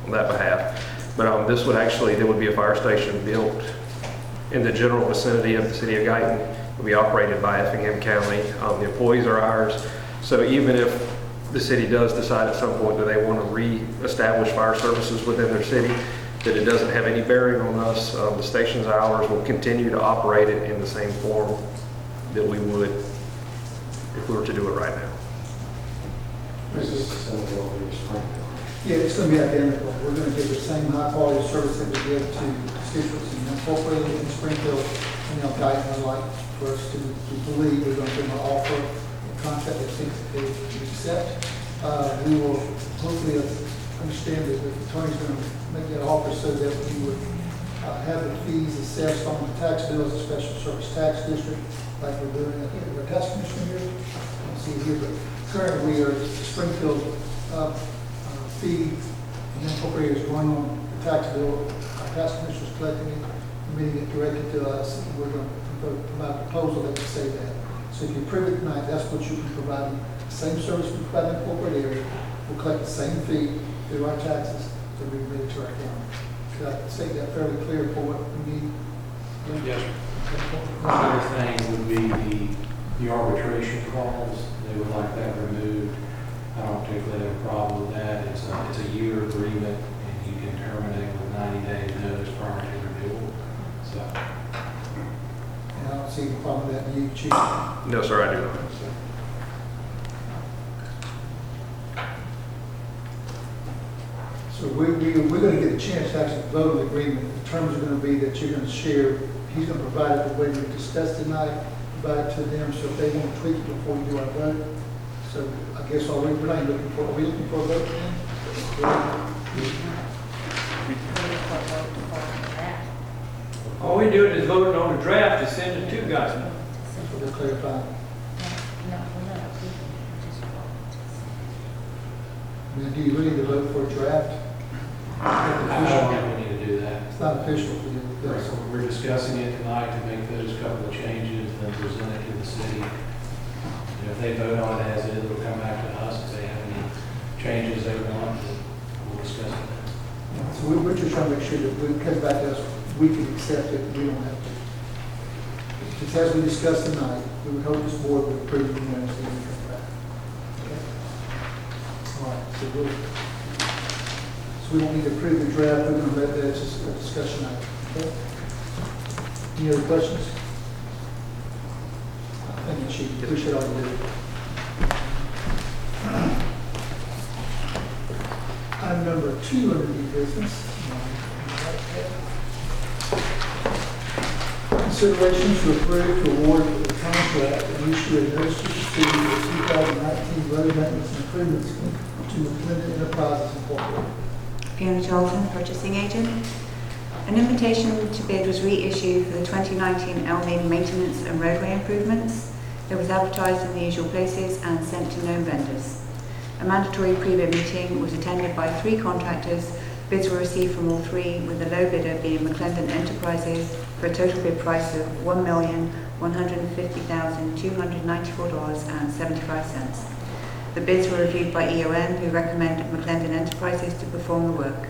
on that behalf. But this would actually, there would be a fire station built in the general vicinity of the city of Guyton. It would be operated by Effingham County. The employees are ours. So even if the city does decide at some point that they want to re-establish fire services within their city, that it doesn't have any bearing on us. The station's ours. We'll continue to operate it in the same form that we would if we were to do it right now. This is similar to what we were Springfield. Yeah, it's gonna be identical. We're gonna give the same high quality service that we give to constituents in Incorporated in Springfield and El Guyton. I'd like for us to believe we're gonna give them an offer, a contract that thinks that they can accept. We will hopefully understand that the attorney's gonna make that offer so that we would have the fees assessed on the tax bill as a special service tax district, like we're doing at the tax commission here. I don't see it here, but currently we are Springfield fee, and then Incorporated is going on the tax bill. Our tax commissioner is collecting it, remitting it directly to us, and we're going to provide a proposal that can say that. So if you approve it tonight, that's what you can provide. The same service we provide in the corporate area, we'll collect the same fee through our taxes to be remitted to our county. Could I state that fairly clear for what we need? Yes. The other thing would be the arbitration clause. They would like that removed. I don't particularly have a problem with that. It's a year agreement, and you can terminate with 90 days notice prior to renewal. So. And I don't see any problem with that. You, Chief? No, sir, I do not. So we're going to get a chance to actually vote on the agreement. The terms are going to be that you're going to share. He's going to provide it the way we discussed tonight, provide it to them. So if they want to tweak it before we do our vote. So I guess we're not looking for. Are we looking for a vote then? All we do is vote on the draft and send it to you guys. That's what they're clarifying. No, we're not approving, just I mean, do you really need to vote for a draft? I don't think we need to do that. It's not official for you. Right, so we're discussing it tonight to make those couple of changes, then present it to the city. And if they vote on it as is, it'll come back to us. If they have any changes they want, we'll discuss it. So we're just trying to make sure that when it comes back to us, we can accept it, we don't have to. Just as we discussed tonight, we would hope this board would approve it unanimously when it comes back. Okay? All right, so we don't need to approve the draft, we're going to let that, it's just a discussion item. Okay? Any other questions? Thank you, Chief. Appreciate all you do. Item number 2 under new business. Consideration to approve to award the contract and issue a notice to proceed with 2019 road maintenance and improvements to McClendon Enterprises Incorporated. Fiona Charlton, purchasing agent. An invitation to bid was reissued for the 2019 Elming maintenance and roadway improvements. It was advertised in the usual places and sent to known vendors. A mandatory pre-bid meeting was attended by 3 contractors. Bids were received from all 3, with the low bidder being McClendon Enterprises for a total bid price of $1,150,294.75. The bids were reviewed by EON, who recommended McClendon Enterprises to perform the work.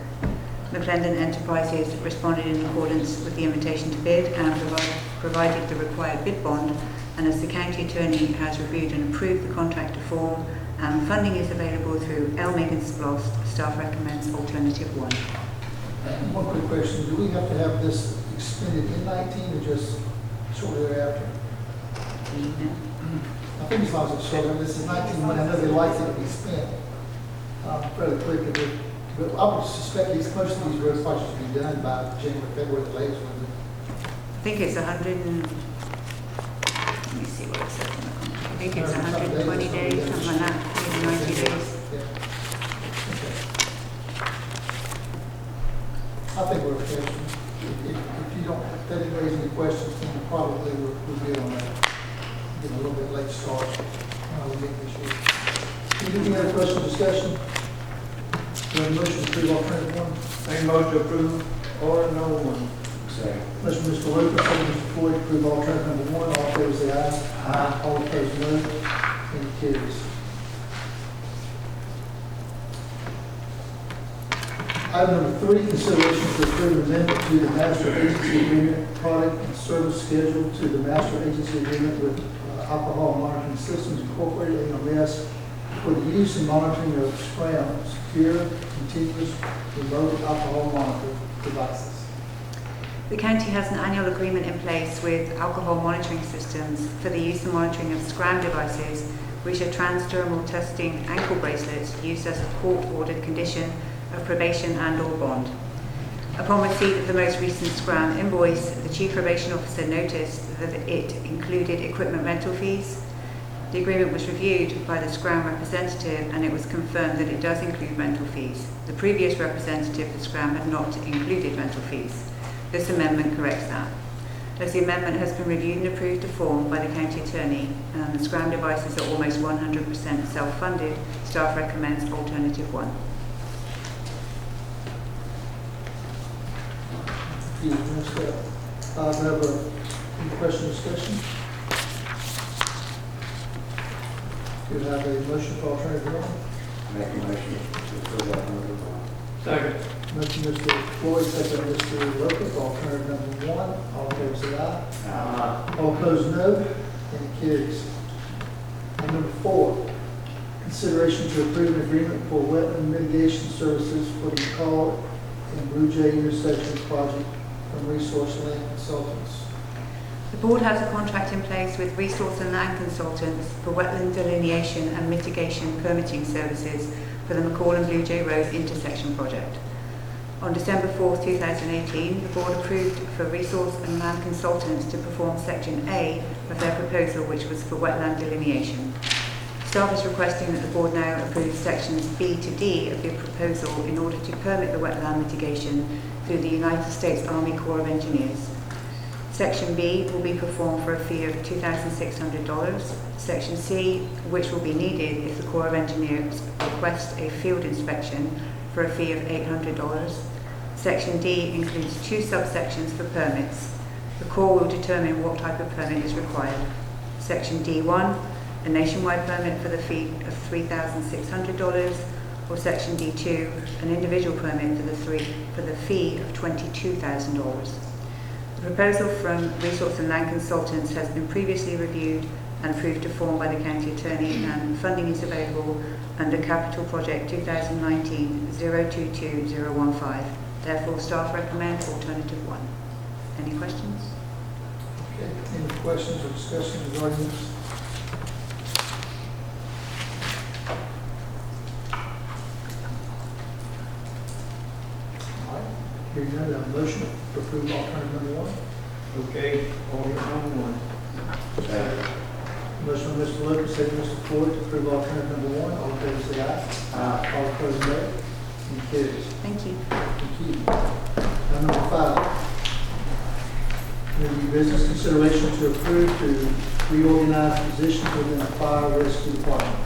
McClendon Enterprises responded in accordance with the invitation to bid and provided the required bid bond, and as the county attorney has reviewed and approved the contract form, funding is available through Elming Splost. Staff recommends alternative 1. One quick question, do we have to have this expended in 19 or just shortly thereafter? I think as long as it's short, this is 19 money, I know they like it to be spent fairly quickly, but I would suspect most of these road projects will be done by January, February, the latest one. I think it's 100 and, let me see what it says in the contract. I think it's 120 days, something like that, maybe 90 days. I think we're okay. If you don't, if that didn't raise any questions, then probably we're good on that. Getting a little bit late start. We'll get this year. Any other questions, discussion? Do you have a motion to approve alternative 1? Make a motion to approve order number 1. Second. Motion Mr. Lucas, second Mr. Floyd, to approve alternative number 1. All in favor say aye. Aye. All opposed, no. Any carries. Item number 3, consideration to approve amendment to the master agency agreement, product and service schedule to the master agency agreement with Alcohol Monitoring Systems Incorporated, AMS, for the use and monitoring of SCRAM, secure, continuous, remote alcohol monitoring devices. The county has an annual agreement in place with Alcohol Monitoring Systems for the use and monitoring of SCRAM devices which are transdermal testing ankle bracelets used as a court-ordered condition of probation and/or bond. Upon receipt of the most recent Scram invoice, the Chief Probation Officer noticed that it included equipment rental fees. The agreement was reviewed by the Scram representative and it was confirmed that it does include rental fees. The previous representative of Scram had not included rental fees. This amendment corrects that. As the amendment has been reviewed and approved to form by the County Attorney and the Scram devices are almost 100% self-funded, staff recommends alternative 1. Any question or discussion? Do you have a motion for alternative 1? Make a motion to approve alternative 1. Second. Motion Mr. Floyd, second by Mr. Roper for alternative number 1. All in favor say aye. Aye. All opposed, no. And it carries. And number 4, consideration to approve an agreement for wetland mitigation services for the McCall and Blue Jay intersection project from Resource Land Consultants. The Board has a contract in place with Resource and Land Consultants for wetland delineation and mitigation permitting services for the McCall and Blue Jay Road intersection project. On December 4, 2018, the Board approved for Resource and Land Consultants to perform Section A of their proposal, which was for wetland delineation. Staff is requesting that the Board now approve Sections B to D of the proposal in order to permit the wetland mitigation through the United States Army Corps of Engineers. Section B will be performed for a fee of $2,600. Section C, which will be needed if the Corps of Engineers request a field inspection, for a fee of $800. Section D includes 2 subsections for permits. The Corps will determine what type of permit is required. Section D1, a nationwide permit for the fee of $3,600, or Section D2, an individual permit for the fee of $22,000. The proposal from Resource and Land Consultants has been previously reviewed and approved to form by the County Attorney, and funding is available under Capital Project 2019-022015. Therefore, staff recommend alternative 1. Any questions? Okay. Any questions or discussion regarding this? All right. Hearing none, a motion to approve alternative number 1. Okay, alternative number 1. Motion by Mr. Lucas, second by Mr. Floyd to approve alternative number 1. All in favor say aye. Aye. All opposed, no. And carries. Thank you. Thank you. Item number 5. New business consideration to approve to reorganize positions within the fire rescue department.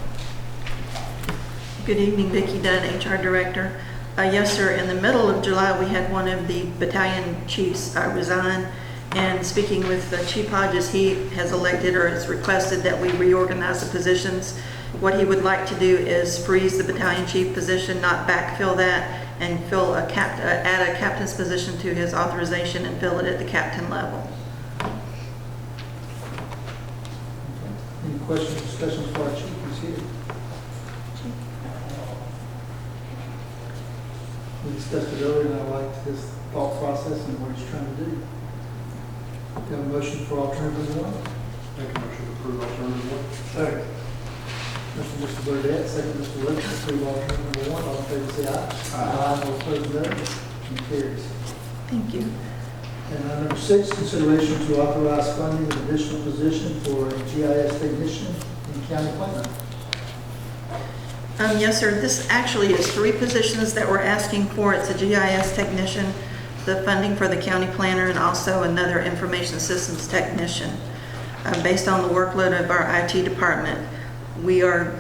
Good evening, Vicki Dunn, HR Director. Yes, sir, in the middle of July, we had one of the battalion chiefs resign. And speaking with Chief Hodges, he has elected or has requested that we reorganize the positions. What he would like to do is freeze the battalion chief position, not backfill that, and fill add a captain's position to his authorization and fill it at the captain level. Any questions or discussions for our chief who's here? We discussed it earlier, and I liked his thought process and what he's trying to do. Do you have a motion for alternative 1? Make a motion to approve alternative 1. Second. Mr. Burdette, second Mr. Lucas, to approve alternative number 1. All in favor say aye. Aye. All opposed, no. And carries. Thank you. And number 6, consideration to authorize funding an additional position for a GIS technician in county planning. Yes, sir. This actually is 3 positions that we're asking for. It's a GIS technician, the funding for the county planner, and also another information systems technician. Based on the workload of our IT department, we are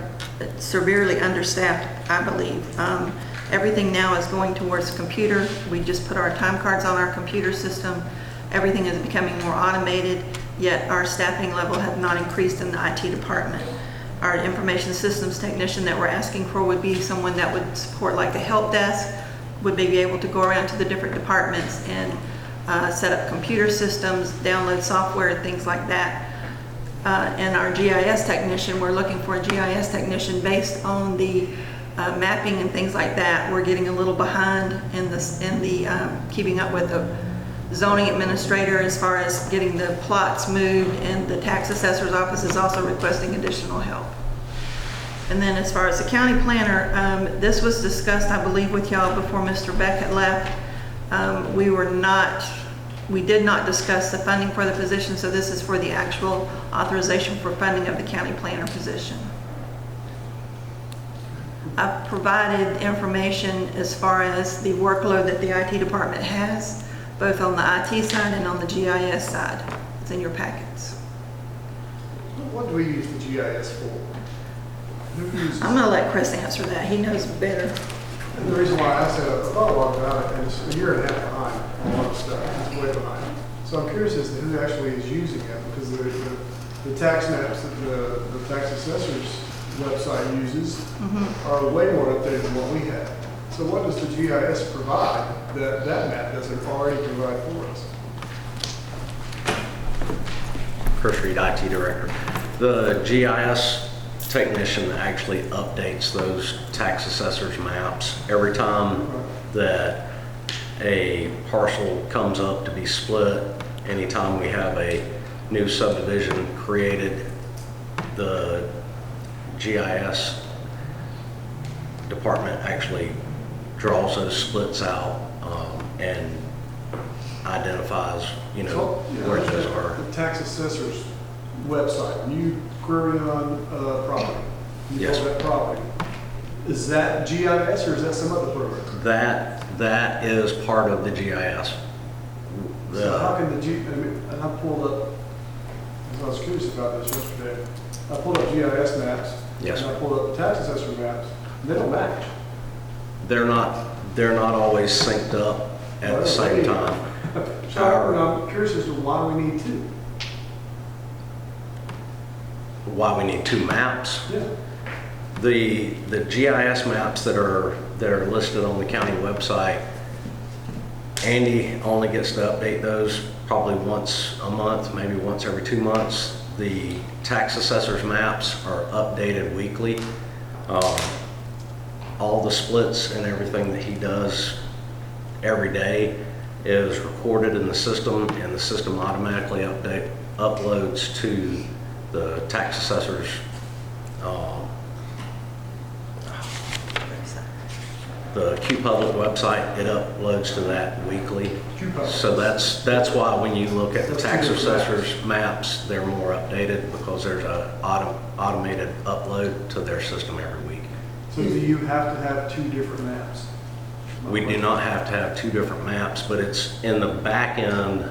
severely understaffed, I believe. Everything now is going towards computer. We just put our time cards on our computer system. Everything is becoming more automated, yet our staffing level has not increased in the IT department. Our information systems technician that we're asking for would be someone that would support like the help desk, would be able to go around to the different departments and set up computer systems, download software, things like that. And our GIS technician, we're looking for a GIS technician based on the mapping and things like that. We're getting a little behind in the keeping up with the zoning administrator as far as getting the plots moved, and the tax assessor's office is also requesting additional help. And then as far as the county planner, this was discussed, I believe, with y'all before Mr. Beckett left. We did not discuss the funding for the position, so this is for the actual authorization for funding of the county planner position. I've provided information as far as the workload that the IT department has, both on the IT side and on the GIS side. It's in your packets. What do we use the GIS for? Who uses? I'm gonna let Chris answer that. He knows better. And the reason why I said I thought a lot about it, and it's a year and a half behind on a lot of stuff. It's way behind. So I'm curious as to who actually is using it, because the tax maps that the tax assessor's website uses are way more updated than what we have. So what does the GIS provide that that map doesn't already provide for us? Chris Reed, IT Director. The GIS technician actually updates those tax assessors maps every time that a parcel comes up to be split. Anytime we have a new subdivision created, the GIS department actually draws those splits out and identifies, where those are. The tax assessor's website, when you query on property, you Yes. pull that property, is that GIS or is that some other program? That is part of the GIS. So how can and I pulled up, I was curious about this yesterday, I pulled up GIS maps. Yes. And I pulled up the tax assessor maps, and they don't match. They're not always synced up at the same time. So I'm curious as to why we need two. Why we need two maps? Yeah. The GIS maps that are listed on the county website, Andy only gets to update those probably once a month, maybe once every 2 months. The tax assessor's maps are updated weekly. All the splits and everything that he does every day is recorded in the system, and the system automatically uploads to the tax assessor's the QPublic website. It uploads to that weekly. So that's why when you look at the tax assessor's maps, they're more updated, because there's a automated upload to their system every week. So do you have to have two different maps? We do not have to have two different maps, but it's in the back end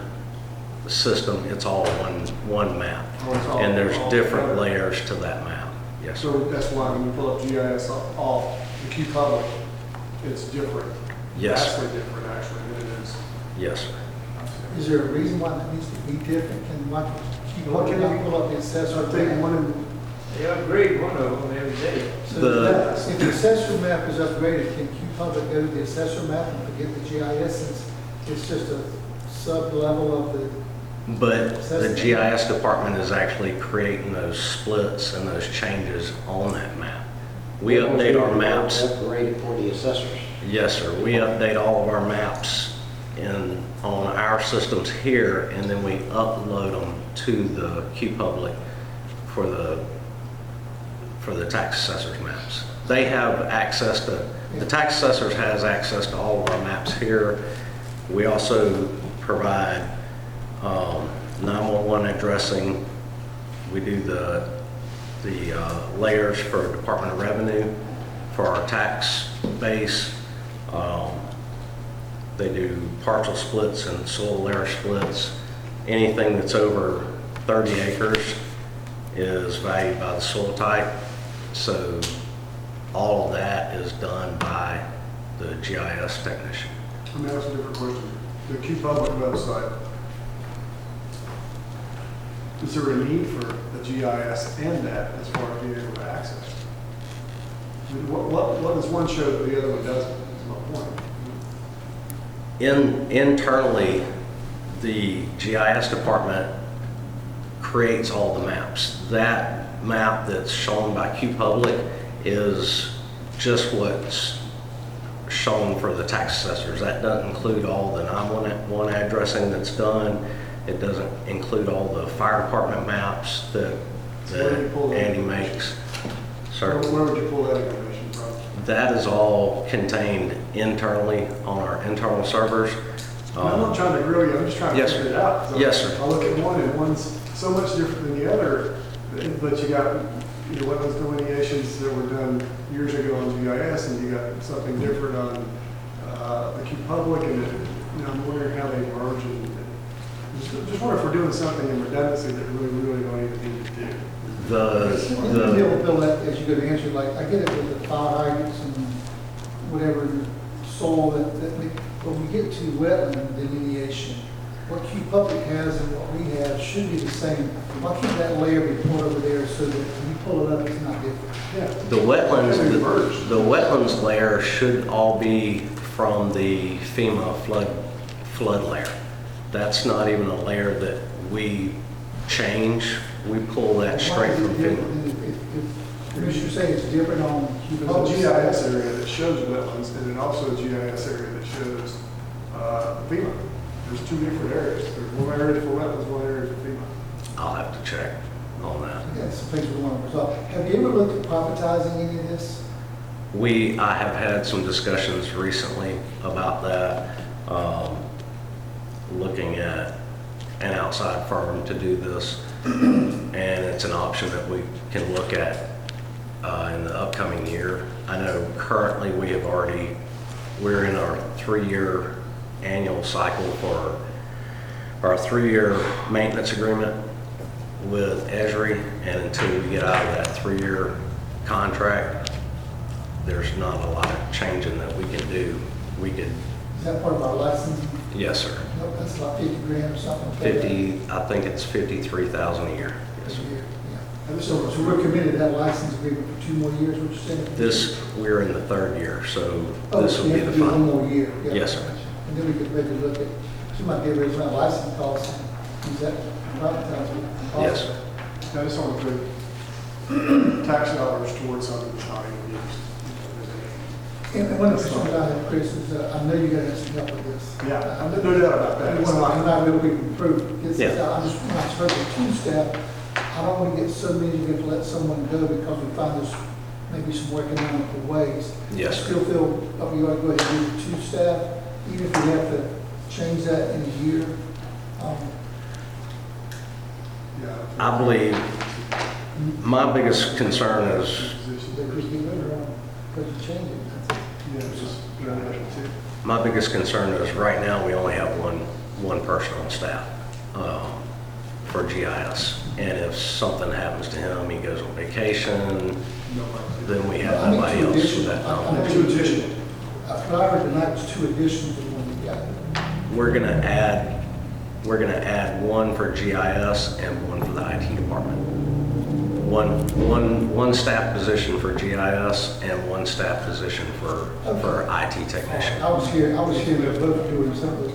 system, it's all one map. And there's different layers to that map. Yes. So that's why when you pull up GIS off the QPublic, it's different. Yes. Vastly different actually than it is. Yes, sir. Is there a reason why that needs to be different? Can you pull up the assessor? I think one in They upgrade one of them every day. So if the assessor map is upgraded, can QPublic go to the assessor map and forget the GIS since it's just a sub-level of the? But the GIS department is actually creating those splits and those changes on that map. We update our maps. Upgraded for the assessors. Yes, sir. We update all of our maps on our systems here, and then we upload them to the QPublic for the tax assessor's maps. They have access to, the tax assessors has access to all of our maps here. We also provide 911 addressing. We do the layers for Department of Revenue for our tax base. They do partial splits and soil layer splits. Anything that's over 30 acres is valued by the soil type. So all of that is done by the GIS technician. Let me ask a different question. The QPublic website, is there a need for a GIS and that as far as being able to access? I mean, what does one show that the other one doesn't, is my point. Internally, the GIS department creates all the maps. That map that's shown by QPublic is just what's shown for the tax assessors. That doesn't include all the 911 addressing that's done. It doesn't include all the fire department maps that Andy makes. Sir? Where would you pull that information from? That is all contained internally on our internal servers. I'm not trying to grill you, I'm just trying to Yes, figure sir. it out. So Yes, sir. I look at one and one's so much different than the other, but you got, wetlands delineations that were done years ago on GIS, and you got something different on the Q Public, and I'm wondering how they merge, and just wonder if we're doing something in redundancy that we really don't even need to do. Bill, that as you go to answer, like, I get it with the fire hydrants and whatever soil when we get to wetland delineation, what Q Public has and what we have should be the same. Why can't that layer be put over there so that when you pull it up, it's not different? Yeah. The wetlands layer should all be from the FEMA flood layer. That's not even a layer that we change. We pull that straight from FEMA. If Commissioner say it's different on Q There's a Public. GIS area that shows wetlands, and then also a GIS area that shows FEMA. There's two different areas. There's one area for wetlands, one area for FEMA. I'll have to check on that. That's some things we want to resolve. Have you ever looked at privatizing any of this? I have had some discussions recently about that, looking at an outside firm to do this. And it's an option that we can look at in the upcoming year. I know currently we're in our 3-year annual cycle for our 3-year maintenance agreement with Esri, and until we get out of that 3-year contract, there's not a lot of changing that we can do. Is that part of our licensing? Yes, sir. No, that's about 50 grand or something. 50, I think it's 53,000 a year. Yes, sir. Yeah. So we're committed to that license agreement for 2 more years, what you're saying? We're in the 3rd year, so this will you be have the to do final. 1 more year. Yeah. Yes, sir. And then we could maybe look at, she might be able to run license costs and use that privatized. Yes, sir. I just want to put tax dollars towards something that's not even used. And one of the questions I have, Chris, is I know you're going to have some help with this. Yeah, I'm no doubt about that. I'm not really we can improve. Yeah. I'm just, when I spoke to two-step, I don't want to get so many, we have to let someone go because we find there's maybe some more economical ways. Yes, I sir. still feel we ought to go ahead and do the two-step, even if we have to change that in a year. I believe my biggest concern is my biggest concern is right now we only have one person on staff for GIS, and if something happens to him, he goes on vacation, then we have nobody else for that. Two additional. What I heard tonight was 2 additional to the one we got. We're gonna add one for GIS and one for the IT department. One staff position for GIS and one staff position for IT technician. I was here with both doing some of the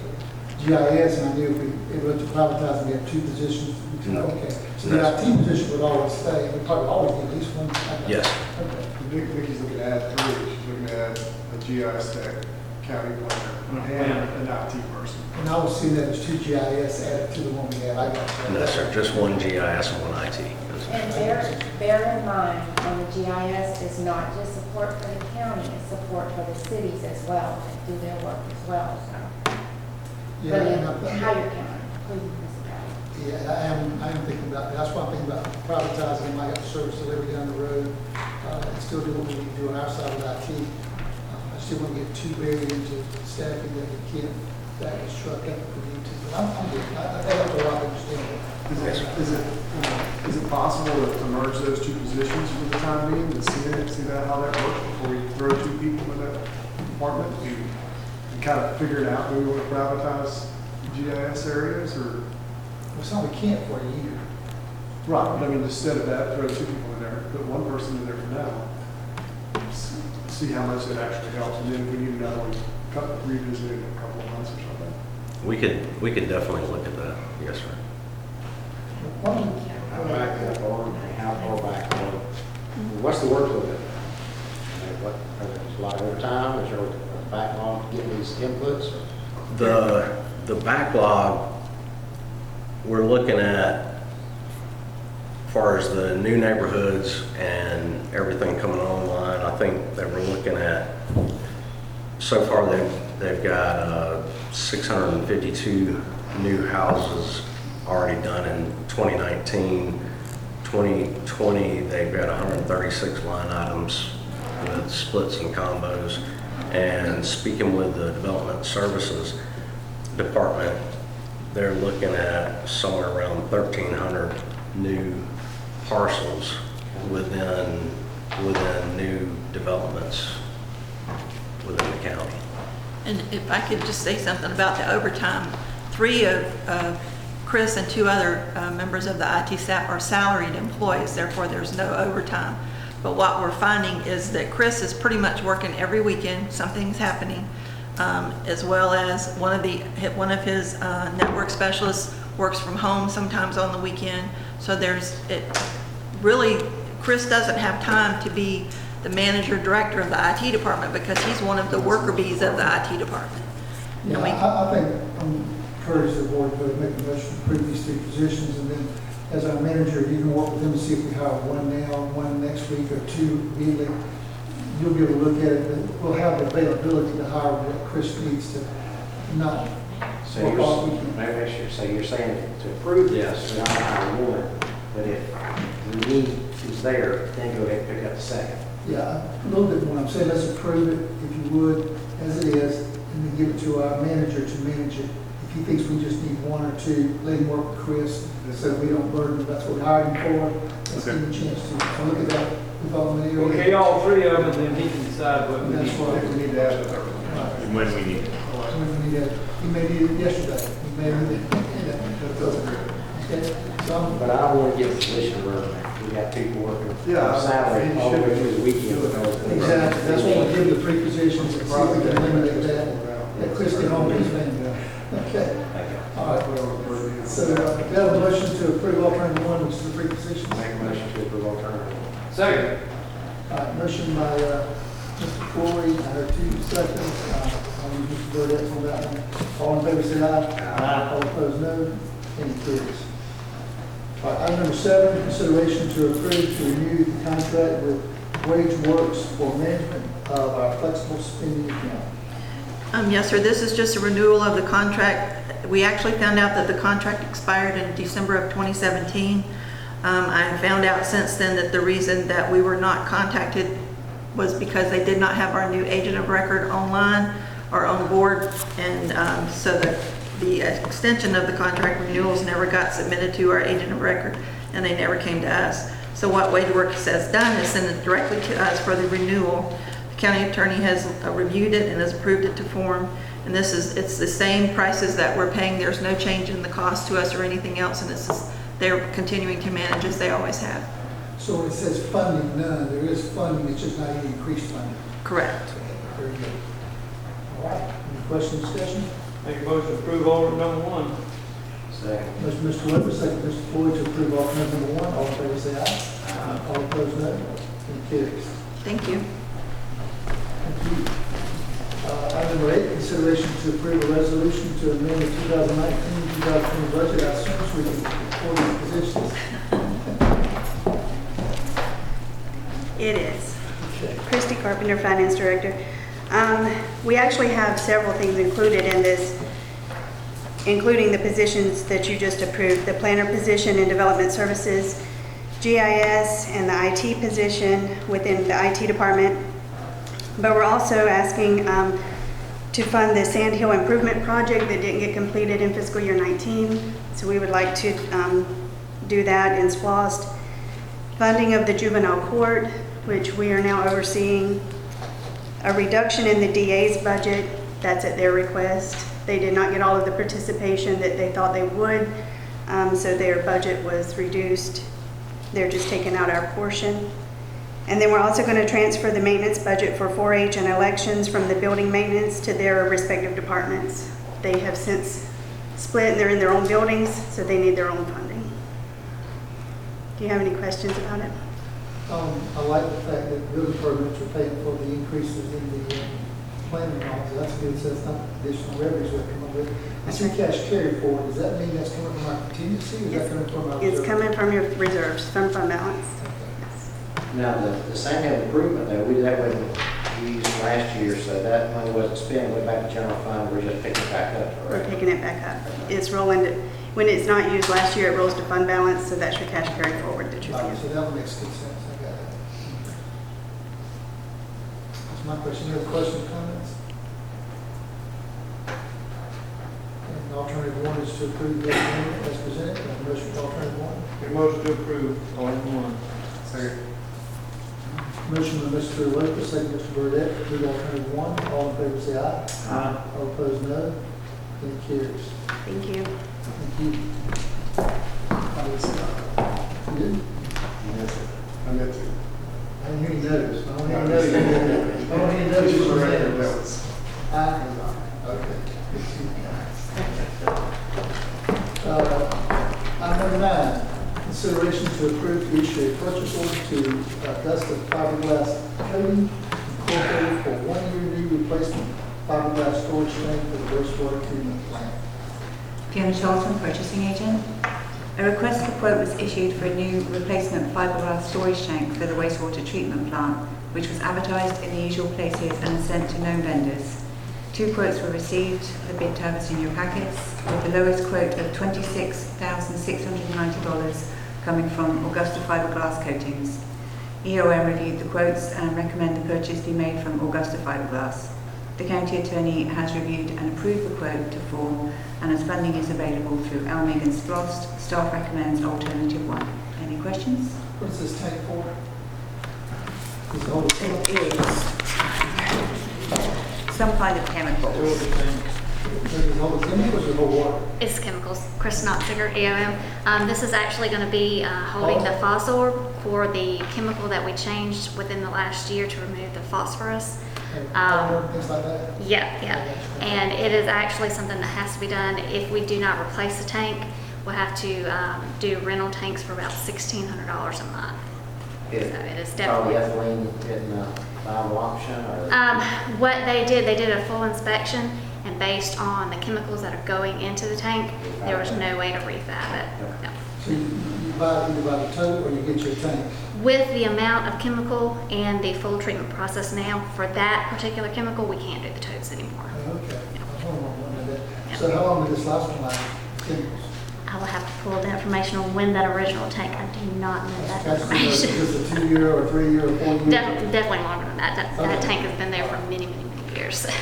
GIS, and I knew if we were to privatize, we had 2 positions. No. Okay. So the IT position would always stay, we probably always need at least one. Yes. Okay. Vicky's looking to add 3. She's looking to add a GIS tech, county planner, and an IT person. And I was seeing that as 2 GIS added to the one we had. I got that. No, sir, just one GIS and one IT. And bear in mind, on the GIS is not just support for the county, it's support for the cities as well, that do their work as well, so. Yeah, For the and entire county, including municipalities. yeah, I am thinking about that. That's why I'm thinking about privatizing and might have service delivery down the road, and still do what we need to do on our side of IT. I still want to get too buried into staffing that we can't back this truck up if we need to. But I'm good. I think that's a lot of understanding. Is it possible to merge those 2 positions for the time being and see how that works before we throw 2 people in that department and kind of figure it out? Do we want to privatize GIS areas or? It's not we can't for a year. Right, but I mean, instead of that, throw 2 people in there, put 1 person in there for now. See how much it actually helps, and then if we need another one, revisit it in a couple of months or something. We could definitely look at that. Yes, sir. How back that far, how far back? What's the workload? Is a lot of overtime? Is there a backlog to get these inputs? The backlog, we're looking at far as the new neighborhoods and everything coming online, I think that we're looking at, so far they've got 652 new houses already done in 2019. 2020, they've got 136 line items with splits and combos. And speaking with the Development Services Department, they're looking at somewhere around 1,300 new parcels within new developments within the county. And if I could just say something about the overtime, 3 of Chris and 2 other members of the IT staff are salaried employees, therefore there's no overtime. But what we're finding is that Chris is pretty much working every weekend, something's happening, as well as one of his network specialists works from home sometimes on the weekend. So Chris doesn't have time to be the manager director of the IT department because he's one of the worker bees of the IT department. Yeah, I think I'm encouraged the board to make a motion to approve these 3 positions, and then as our manager, you can work with them to see if we hire one now, one next week, or 2 immediately. You'll be able to look at it, but we'll have the availability to hire what Chris needs to not. So maybe I should say, you're saying to approve this, we're not hire one, but if the need is there, then go ahead and pick up the second. Yeah, a little bit more. I'm saying let's approve it, if you would, as it is, and then give it to our manager to manage it. If he thinks we just need 1 or 2, let him work with Chris, so we don't burden him. That's what we hired him for. Let's give him a chance to. So look at that development area. Okay, all 3 of them, and then he can decide what we need. That's what we need to add. And when we need it. When we need it. He may need it yesterday. He may need it. Okay. So But I don't want to give a position where we got people working salary all the way through the weekend. exactly. That's why we give the 3 positions and see if we can eliminate that. Let Chris get home with his family. Okay. All right. So we have a motion to approve alternative 1, which is the 3 positions. Make a motion to approve alternative. Second. All right, motion by Mr. Corey, I heard 2 seconds. I'll use Mr. Burdette on that one. All in favor, say aye. Aye. All opposed, no. Any carries. All right, item number 7, consideration to approve to renew the contract with WageWorks for management of our flexible spending account. Yes, sir. This is just a renewal of the contract. We actually found out that the contract expired in December of 2017. I found out since then that the reason that we were not contacted was because they did not have our new agent of record online or on board, and so the extension of the contract renewals never got submitted to our agent of record, and they never came to us. So what WageWorks has done is send it directly to us for the renewal. The county attorney has reviewed it and has approved it to form, and it's the same prices that we're paying. There's no change in the cost to us or anything else, and they're continuing to manage as they always have. So when it says funding, none, there is funding, it's just not any increased funding. Correct. Very good. All right, any questions, discussion? Make a motion to approve order number 1. Second. Motion Mr. Weber, second Mr. Floyd to approve alternative number 1. All in favor, say aye. Aye. All opposed, no. Any carries. Thank you. Thank you. Item number 8, consideration to approve a resolution to amend the 2019-2020 budget. I assume so we can afford these positions. It is. Okay. Christy Carpenter, Finance Director. We actually have several things included in this, including the positions that you just approved, the planner position in Development Services, GIS, and the IT position within the IT department. But we're also asking to fund the Sand Hill Improvement Project that didn't get completed in fiscal year 19. So we would like to do that in SPLOST. Funding of the juvenile court, which we are now overseeing. A reduction in the DA's budget, that's at their request. They did not get all of the participation that they thought they would, so their budget was reduced. They're just taking out our portion. And then we're also going to transfer the maintenance budget for 4-H and elections from the building maintenance to their respective departments. They have since split and they're in their own buildings, so they need their own funding. Do you have any questions about it? I like the fact that building permits are paying for the increases in the planning and all, so that's good, so that's not additional revenues we're coming up with. I see cash carry forward, does that mean that's coming from our contingency, or is that coming from our reserve? It's coming from your reserves, from fund balance. Now, the Sandown improvement though, that wasn't used last year, so that money wasn't spent, went back to general fund, we're just picking it back up, We're correct? picking it back up. It's rolling, when it's not used last year, it rolls to fund balance, so that's your cash carry forward that you're All right, seeing. so that one makes good sense, I got it. That's my question, any other questions, comments? And alternative one is to approve the agreement as presented, have a motion for alternative one. Motion to approve, alternative one. Second. Motion by Mr. Lopez, second Mr. Burdette, to approve alternative one, all in favor say aye. Aye. All opposed, no. Any carries. Thank you. Thank you. I didn't say that. You didn't? I meant to. I didn't hear you notice. I don't hear you notice. I don't hear you notice. Just for the what record, you that notice. was. Aye. Okay. Item number 9, consideration to approve to issue a purchase order to Augusta Fiberglass Coating Incorporated for 1-year new replacement fiberglass storage tank for the wastewater treatment plant. Fiona Charlton, purchasing agent. A request for quote was issued for a new replacement fiberglass storage tank for the wastewater treatment plant, which was advertised in the usual places and sent to known vendors. 2 quotes were received. The bid tab is in your packets, with the lowest quote of $26,690 coming from Augusta Fiberglass Coatings. EOM reviewed the quotes and recommend the purchase be made from Augusta Fiberglass. The county attorney has reviewed and approved the quote to form, and as funding is available through Almig and Sprost, staff recommends alternative 1. Any questions? What is this tank for? Is it all the It is some kind of chemical. Is it all the chemicals or the water? It's chemicals. Chris Notziger, EOM. This is actually going to be holding the phosphor for the chemical that we changed within the last year to remove the phosphorus. Things like that? Yeah. And it is actually something that has to be done. If we do not replace the tank, we'll have to do rental tanks for about $1,600 a month. So it is definitely. Polyethylene isn't a viable option, or? What they did a full inspection, and based on the chemicals that are going into the tank, there was no way to refab it. No. So you buy either by the tote or you get your tank? With the amount of chemical and the full treatment process now, for that particular chemical, we can't do the totes anymore. Okay. So how long did this last one last? Chemicals? I will have to pull the information on when that original tank, I do not know that Is information. this a 2-year or 3-year or 4-year? Definitely longer than that. That Okay. tank has been there for many years. Yeah,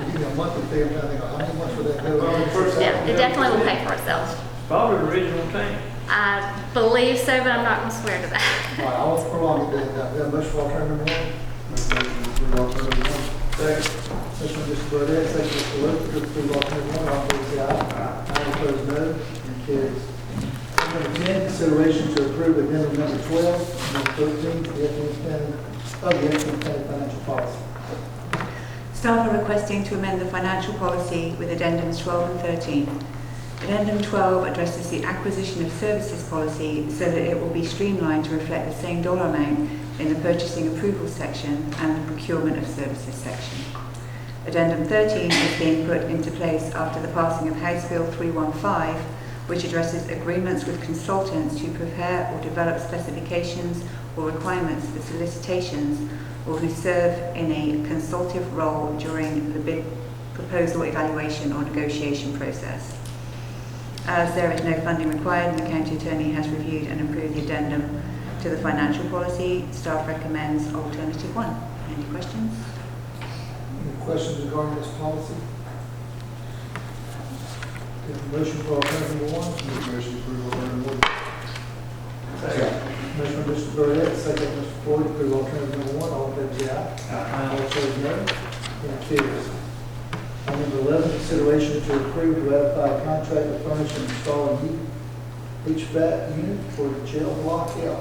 we give you a monthly fee, I'm trying to think, how many months would that go? Yeah, it definitely will pay for itself. Probably the original tank. I believe so, but I'm not going to swear to that. All right, I'll prolong it then. Have a motion for alternative 1? Second. Motion by Mr. Burdette, second Mr. Lopez, to approve alternative 1, all in favor say aye. Aye, opposed no, and carries. Item number 10, consideration to approve addendum number 12, number 13, to the Effingham County Financial Policy. Staff are requesting to amend the financial policy with addendums 12 and 13. Addendum 12 addresses the acquisition of services policy so that it will be streamlined to reflect the same dollar amount in the purchasing approval section and the procurement of services section. Addendum 13 is being put into place after the passing of House Bill 315, which addresses agreements with consultants to prepare or develop specifications or requirements for solicitations, or who serve in a consultative role during the bid proposal evaluation or negotiation process. As there is no funding required and the county attorney has reviewed and approved the addendum to the financial policy, staff recommends alternative 1. Any questions? Any questions regarding this policy? Have a motion for alternative 1? Motion to approve alternative 1. Second. Motion by Mr. Burdette, second Mr. Floyd, to approve alternative number 1, all in favor say aye. Aye. All opposed no, and it carries. Item number 11, consideration to approve to ratify a contract to furnish and install a new HVAC unit for jail block F.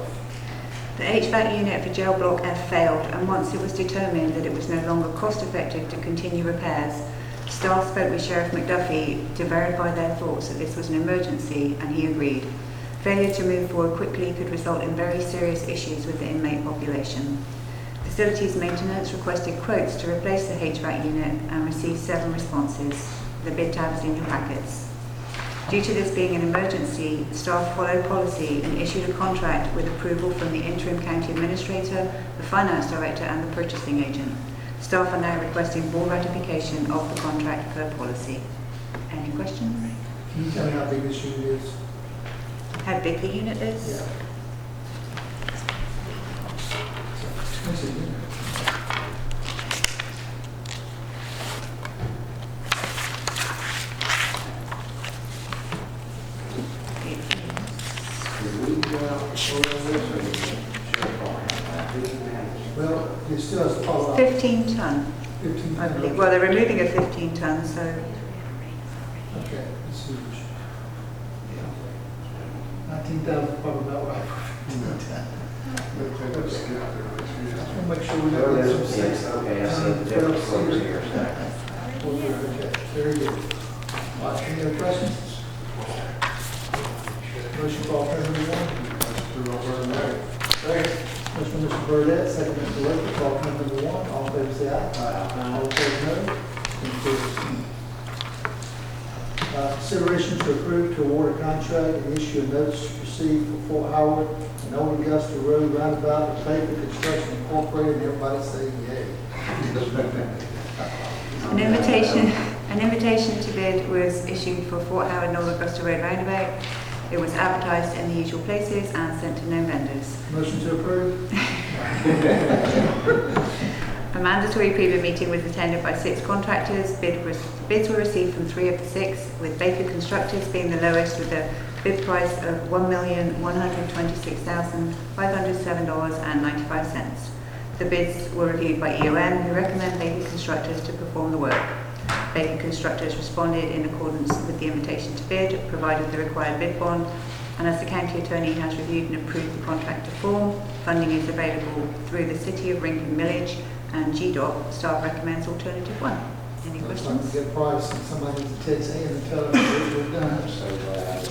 The HVAC unit for jail block F failed, and once it was determined that it was no longer cost effective to continue repairs, staff spoke with Sheriff McDuffie to verify their thoughts that this was an emergency, and he agreed. Failure to move forward quickly could result in very serious issues with the inmate population. The Facilities Maintenance requested quotes to replace the HVAC unit and received 7 responses. The bid tab is in your packets. Due to this being an emergency, staff followed policy and issued a contract with approval from the interim county administrator, the finance director and the purchasing agent. Staff are now requesting board ratification of the contract per policy. Any questions? Can you tell me how big this unit is? How big the unit is? Yeah. Expensive unit. Well, it still has to follow up. 15 ton, 15 I believe. Well, they're removing a 15 ton, so Okay, it's huge. 19,000 probably about right for 15 ton. Okay. Just want to make sure we don't get some sense. Okay, I see the different colors here. Okay, very good. All right, any other questions? Motion for alternative 1. Motion from Mr. Burdette, second Mr. Lake, for alternative 1. All in favor say aye. All opposed no. Motion carries. Consideration to approve to award a contract and issue a notice to proceed for Fort Howard and Old Augusta Road roundabout with Baker Construction Incorporated, and everybody say yay. an invitation to bid was issued for Fort Howard and Old Augusta Road roundabout. It was advertised in the usual places and sent to no vendors. Motion to approve. A mandatory pre-bid meeting was attended by 6 contractors. Bids were received from 3 of the 6, with Baker Constructors being the lowest with a bid price of $1,126,507.95. The bids were reviewed by EOM, who recommend Baker Constructors to perform the work. Baker Constructors responded in accordance with the invitation to bid, provided the required bid bond, and as the county attorney has reviewed and approved the contract to form, funding is available through the City of Rington Millage and GDOT. Staff recommends alternative 1. Any Looks questions? like a good price, and somebody needs to take his hand and tell them that we're done. I'm so glad.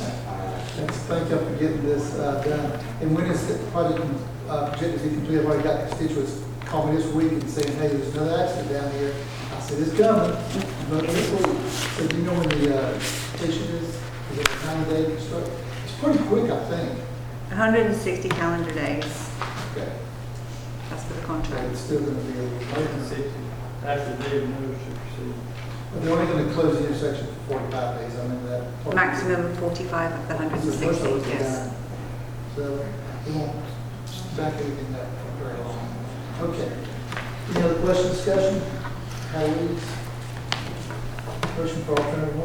Let's thank you for getting this done. And when is the project projected to be completed? I've already got constituents call me this week and saying, hey, there's another accident down here. I said, it's coming, but this week. So do you know when the station is? Is it a 9-day construction? It's pretty quick, I think. 160 calendar days. Okay. That's for the But contract. it's still going to be a little 160 after the day of notice to proceed. But they're only going to close the intersection for 45 days. I remember that. Maximum of 45 of the 160, yes. So we won't back anything up for very long. Okay. Any other question, discussion? Colleagues? Motion for alternative 1.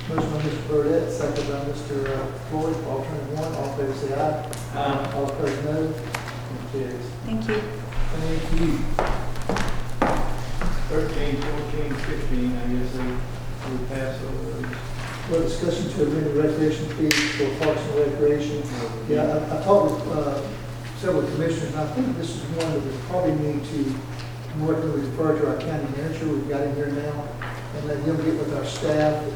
Motion by Mr. Burdette, second by Mr. Floyd for alternative 1. All in favor say aye. Aye. All opposed no. Motion carries. Thank you. Thank you. 13, 14, 15, I guess we pass over those. Well, discussion to amend the recreation fees for parks and recreation. Yeah, I talked with several commissioners, and I think this is one that we probably need to more than refer to our county manager. We've got him here now, and let him get with our staff and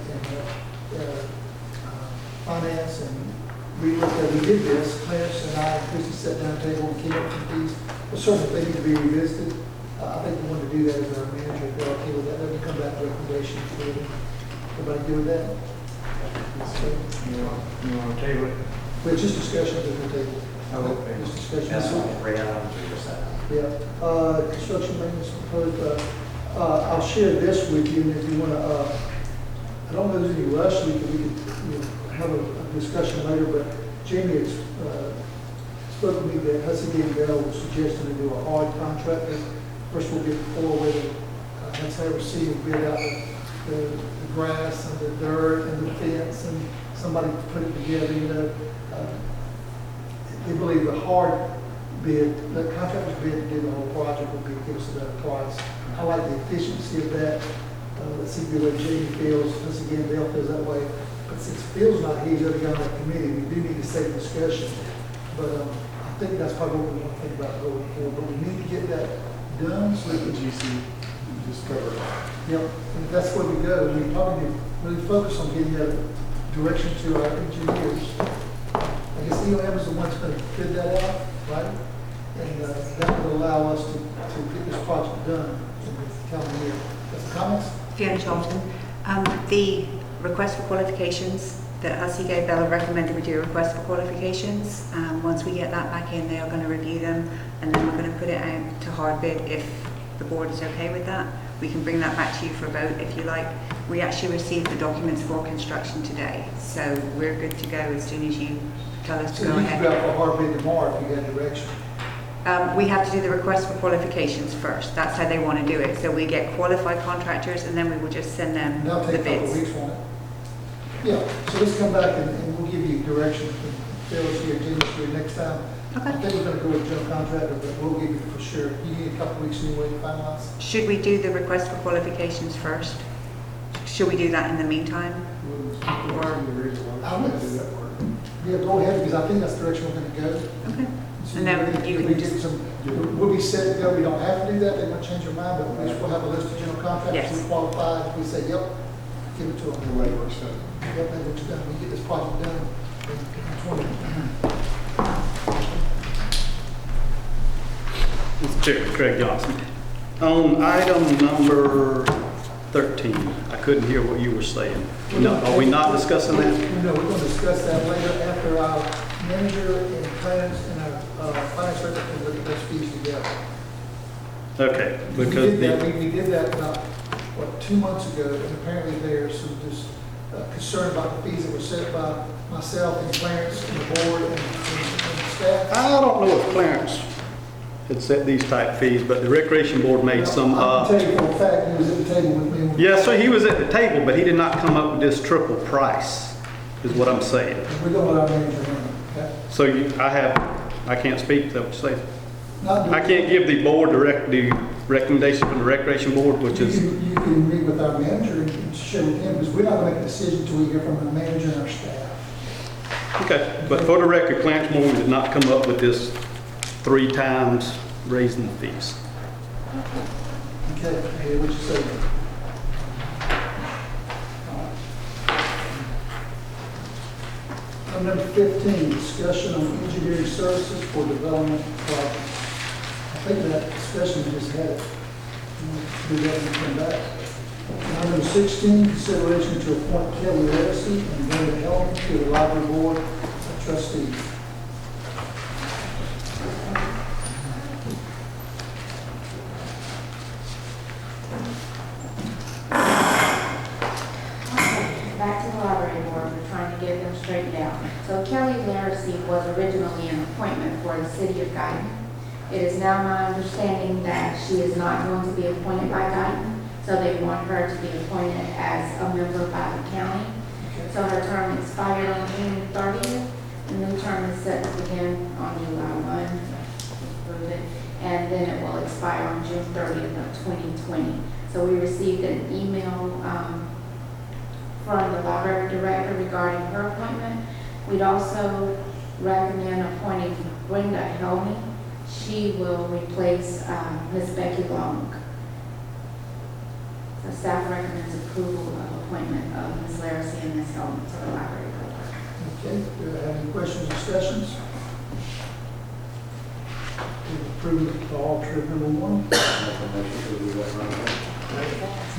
finance. And we did this, Clarence and I, Christie sat down at the table and came up with these. But certainly they need to be revisited. I think we want to do that as our manager. If they're okay with that, let me come back with recommendations for them. Everybody good with that? You want to table it? Well, just discussion at the table. Okay. Just discussion. That's what 3 items or just that? Yeah, construction maintenance proposed, I'll share this with you, and if you want to, I don't know if there's any rush, we can have a discussion later, but Jamie has spoke to me that Hudson and Bell was suggesting to do a hard contract. First we'll get the 4-way, that's how we see and bid out the grass and the dirt and the fence, and somebody put it together, you know. They believe the hard bid, the contractor's bid to do the whole project would be, give us a better price. I like the efficiency of that. Let's see the way Jamie feels, once again, Dale feels that way. But since Phil's not here, he's already got on that committee, we do need to save discussion. But I think that's probably what we want to think about going forward. But we need to get that done so that the GC just cover it. Yep, and if that's where we go, we probably need to really focus on getting that direction to our engineers. I guess EOM is the one that's going to bid that out, right? And that would allow us to get this project done in the calendar year. Comments? Fiona Charlton. The request for qualifications that Hussey gave, Bella recommended we do a request for qualifications. Once we get that back in, they are going to review them, and then we're going to put it out to hard bid if the board is okay with that. We can bring that back to you for a vote if you like. We actually received the documents for construction today, so we're good to go as soon as you tell us to go ahead. So you can go out for hard bid tomorrow if you get direction. We have to do the request for qualifications first. That's how they want to do it. So we get qualified contractors, and then we will just send them That'll the take a couple bids. of weeks, won't it? Yeah, so let's come back and we'll give you direction. Phyllis here, Jenny's here next time. Okay. I think we're going to go with general contractor, but we'll give you for sure. You need a couple of weeks anyway to finalize. Should we do the request for qualifications first? Should we do that in the meantime? Or, Yeah, go ahead, because I think that's the direction we're going to go. okay. So And then you can just, we'll be set to go. We don't have to do that. They might change their mind, but at least we'll have a list of general contractors Yes. who qualify. If we say, yep, give it to them. The way it works out. Yep, that's what you're done. We get this project done in 20. Mr. Chair, Craig Johnson. On item number 13, I couldn't hear what you were saying. No, are we not discussing that? No, we're going to discuss that later after our manager and planners and our finance director can look at those fees together. Okay, because We did that about, 2 months ago, and apparently there's some just concern about the fees that were set by myself and Clarence and the board and the staff. I don't know if Clarence had set these type fees, but the Recreation Board made some. I can tell you for a fact, he was at the table with me. Yes, so he was at the table, but he did not come up with this triple price, is what I'm saying. We're going to let our manager run it, okay? So I can't speak to that, what you say. Not I can't give the board the recommendation from the Recreation Board, which is. You can meet with our manager and share with him, because we're not going to make a decision until we hear from the manager and our staff. Okay, but for the record, Clarence Moore did not come up with this 3 times raising the fees. Okay, I hear what you're saying. Item number 15, discussion on engineering services for development projects. I think that discussion we just had. Do that and come back. Item number 16, consideration to appoint Kelly Lacey and Brenda Elton to the library board of trustees. Back to the library board, we're trying to get them straightened out. So Kelly Laracy was originally an appointment for the city of Guyton. It is now my understanding that she is not going to be appointed by Guyton, so they want her to be appointed as a member by the county. So her term expired on June 30th. The new term is set to begin on July 1, and then it will expire on June 30th of 2020. So we received an email from the library director regarding her appointment. We'd also recommend appointing Brenda Helmy. She will replace Ms. Becky Long. The staff recommends approval of appointment of Ms. Laracy and Ms. Helmy to the library board. Okay, do I have any questions or discussions? Approve alternative number 1.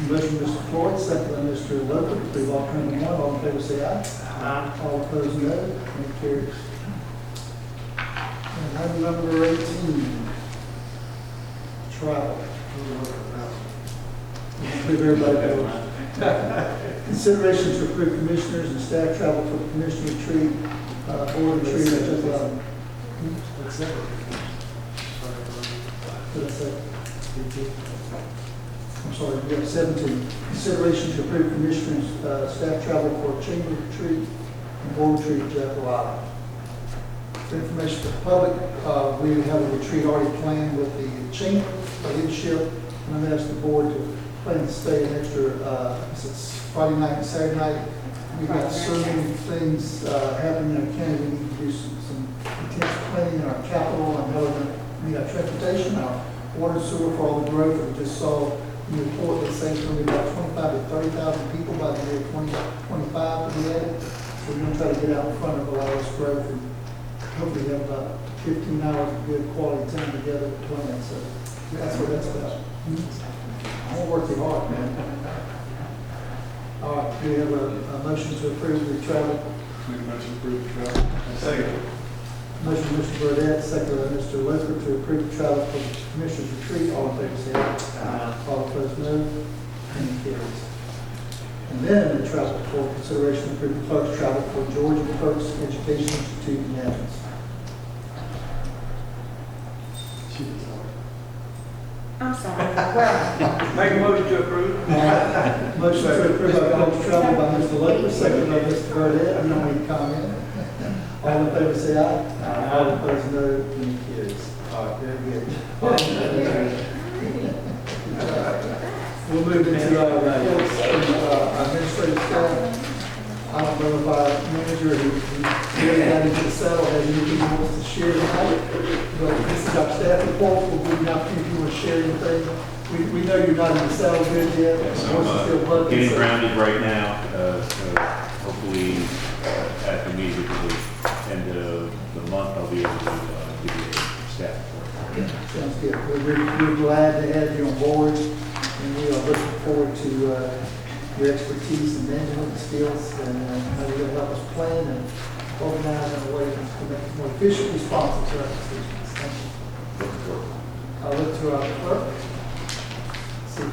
Motion, Mr. Floyd, second by Mr. Loper, to approve alternative 1. All in favor, say aye. Aye. All opposed, no. Motion carries. And item number 18, travel. Approve everybody goes. Consideration to approve commissioners and staff travel for the commissioner retreat, board retreat at just I'm sorry, we have 17. Consideration to approve commissioners staff travel for chamber retreat and board retreat at Jack. For information for the public, we have a retreat already planned with the chamber leadership, and I'm asking the board to plan to stay an extra, it's Friday night and Saturday night. We've got so many things happening in our county. We need to do some intense planning in our capital and how we're going to meet our transportation, our water and sewer for all the growth that we just saw in the report that says it's going to be about 25 to 30,000 people by the year 2025 to be added. So we're going to try to get out in front of a lot of this growth and hopefully have about 15 hours of good quality time together with plans, so that's what that's about. I'm gonna work you hard, man. All right, we have a motion to approve the travel. Make a motion to approve the travel. Second. Motion by Mr. Burdette, second by Mr. Luther to approve the travel for the Commissioners Retreat. All in favor, say aye. All opposed, no. And carries. And then the travel for consideration of approving clerk's travel for Georgia Clerks Education Institute in Athens. I'm sorry. Well, Make a motion to approve. Motion to approve by clerk's travel by Mr. Luther, second by Mr. Burdette. No any comment. All in favor, say aye. All opposed, no. And carries. All right, very good. We'll move into our administrative staff. I don't know if our manager who really got into the saddle has anything he wants to share tonight, but this is our staff report. We'll give you an opportunity if you want to share anything. We know you're not in the saddle good yet. Yes, I'm getting grounded right now, so hopefully at the meeting at the end of the month, I'll be able to give you a staff report. Sounds good. We're glad to have you on board, and we are looking forward to your expertise and management skills and how you're going to help us plan and organize in a way that's going to make more efficient responses to our decisions. Thank you. I'll look to our clerk.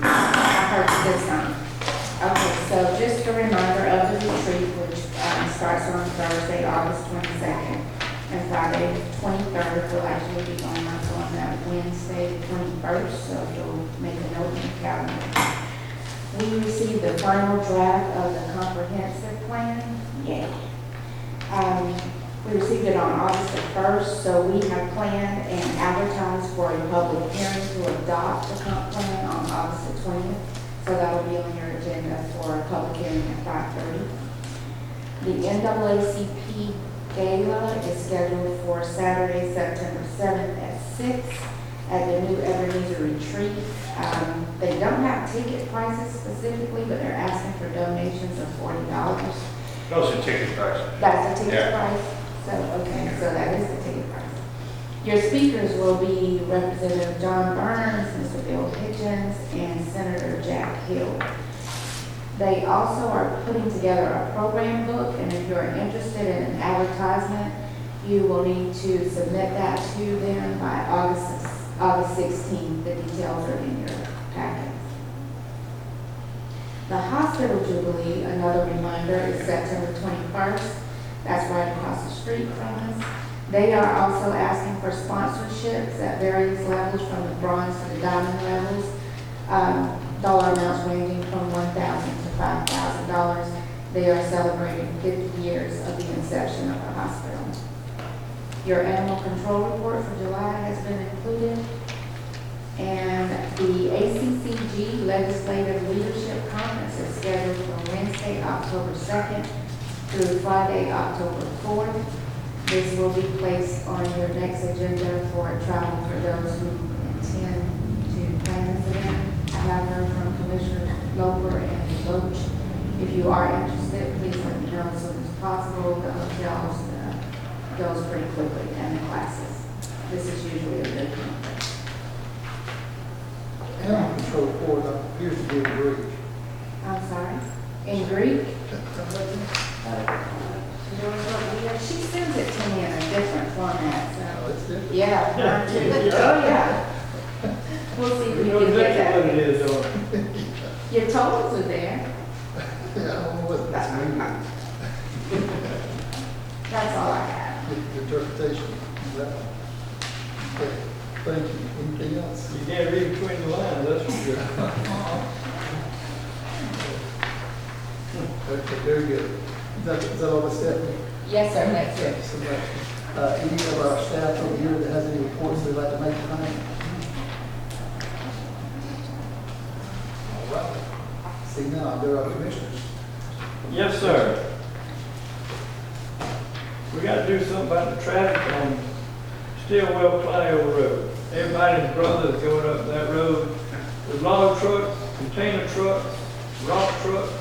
I heard this time. Okay, so just a reminder of the retreat, which starts on Thursday, August 22nd, and Friday, 23rd. We'll actually be going up on that Wednesday, the 21st, so you'll make a note in the calendar. We received the final draft of the comprehensive plan. Yay. We received it on August the 1st, so we have planned and advertised for a public hearing to adopt the comp plan on August the 20th. So that will be on your agenda for a public hearing at 5:30. The NAACP Gala is scheduled for Saturday, September 7th at 6 at the New Ebenezer Retreat. They don't have ticket prices specifically, but they're asking for donations of $40. Those are ticket prices. That's the ticket Yeah. price? So, okay, so that is the ticket price. Your speakers will be Representative John Burns, Mr. Bill Hitchens, and Senator Jack Hill. They also are putting together a program book, and if you're interested in an advertisement, you will need to submit that to them by August 16th. The details are in your packet. The Hospital Jubilee, another reminder, is September 21st. That's right across the street from us. They are also asking for sponsorships at various levels, from the bronze to the diamond levels. Dollar amounts ranging from $1,000 to $5,000. They are celebrating 50 years of the inception of the hospital. Your animal control report for July has been included. And the ACCG Legislative Leadership Conference is scheduled for Wednesday, October 2nd through Friday, October 4th. This will be placed on your next agenda for travel for those who intend to plan this event. I have heard from Commissioners Loper and Loach. If you are interested, please let me know as soon as possible. The hotels goes pretty quickly, and the classes. This is usually a good conference. Animal control board appears to be in Greek. I'm sorry? In Greek? She sends it to me in a different format, so. Oh, it's different. Yeah, mine too. Oh, yeah. We'll see if we can get that. What it is, though. Your totals are there. Yeah, I don't know what that's meaning. That's all I have. The interpretation of that one. Okay, thank you. Anything else? You can't read between the lines, that's for sure. Okay, very good. Is that all the staff? Yes, sir, that's Thank it. you so much. Any of our staff over here that has any reports they'd like to make tonight? All right. See now, there are commissioners. Yes, sir. We got to do something about the traffic on Stillwell Flyover Road. Everybody's brother is going up that road with log trucks, container trucks, rock trucks,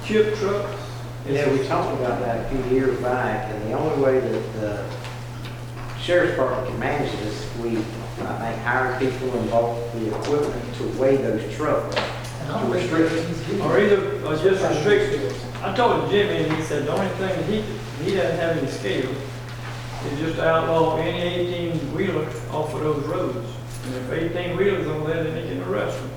chip trucks. Yeah, we talked about that a few years back, and the only way that the sheriff's department can manage this, we, I think, hire people and bought the equipment to weigh those trucks, to restrict it. Or either, or just restrictions. I told Jimmy, and he said the only thing that he doesn't have any scale is just to outlaw any 18-wheeler off of those roads. And if 18-wheelers on there, then he can arrest them.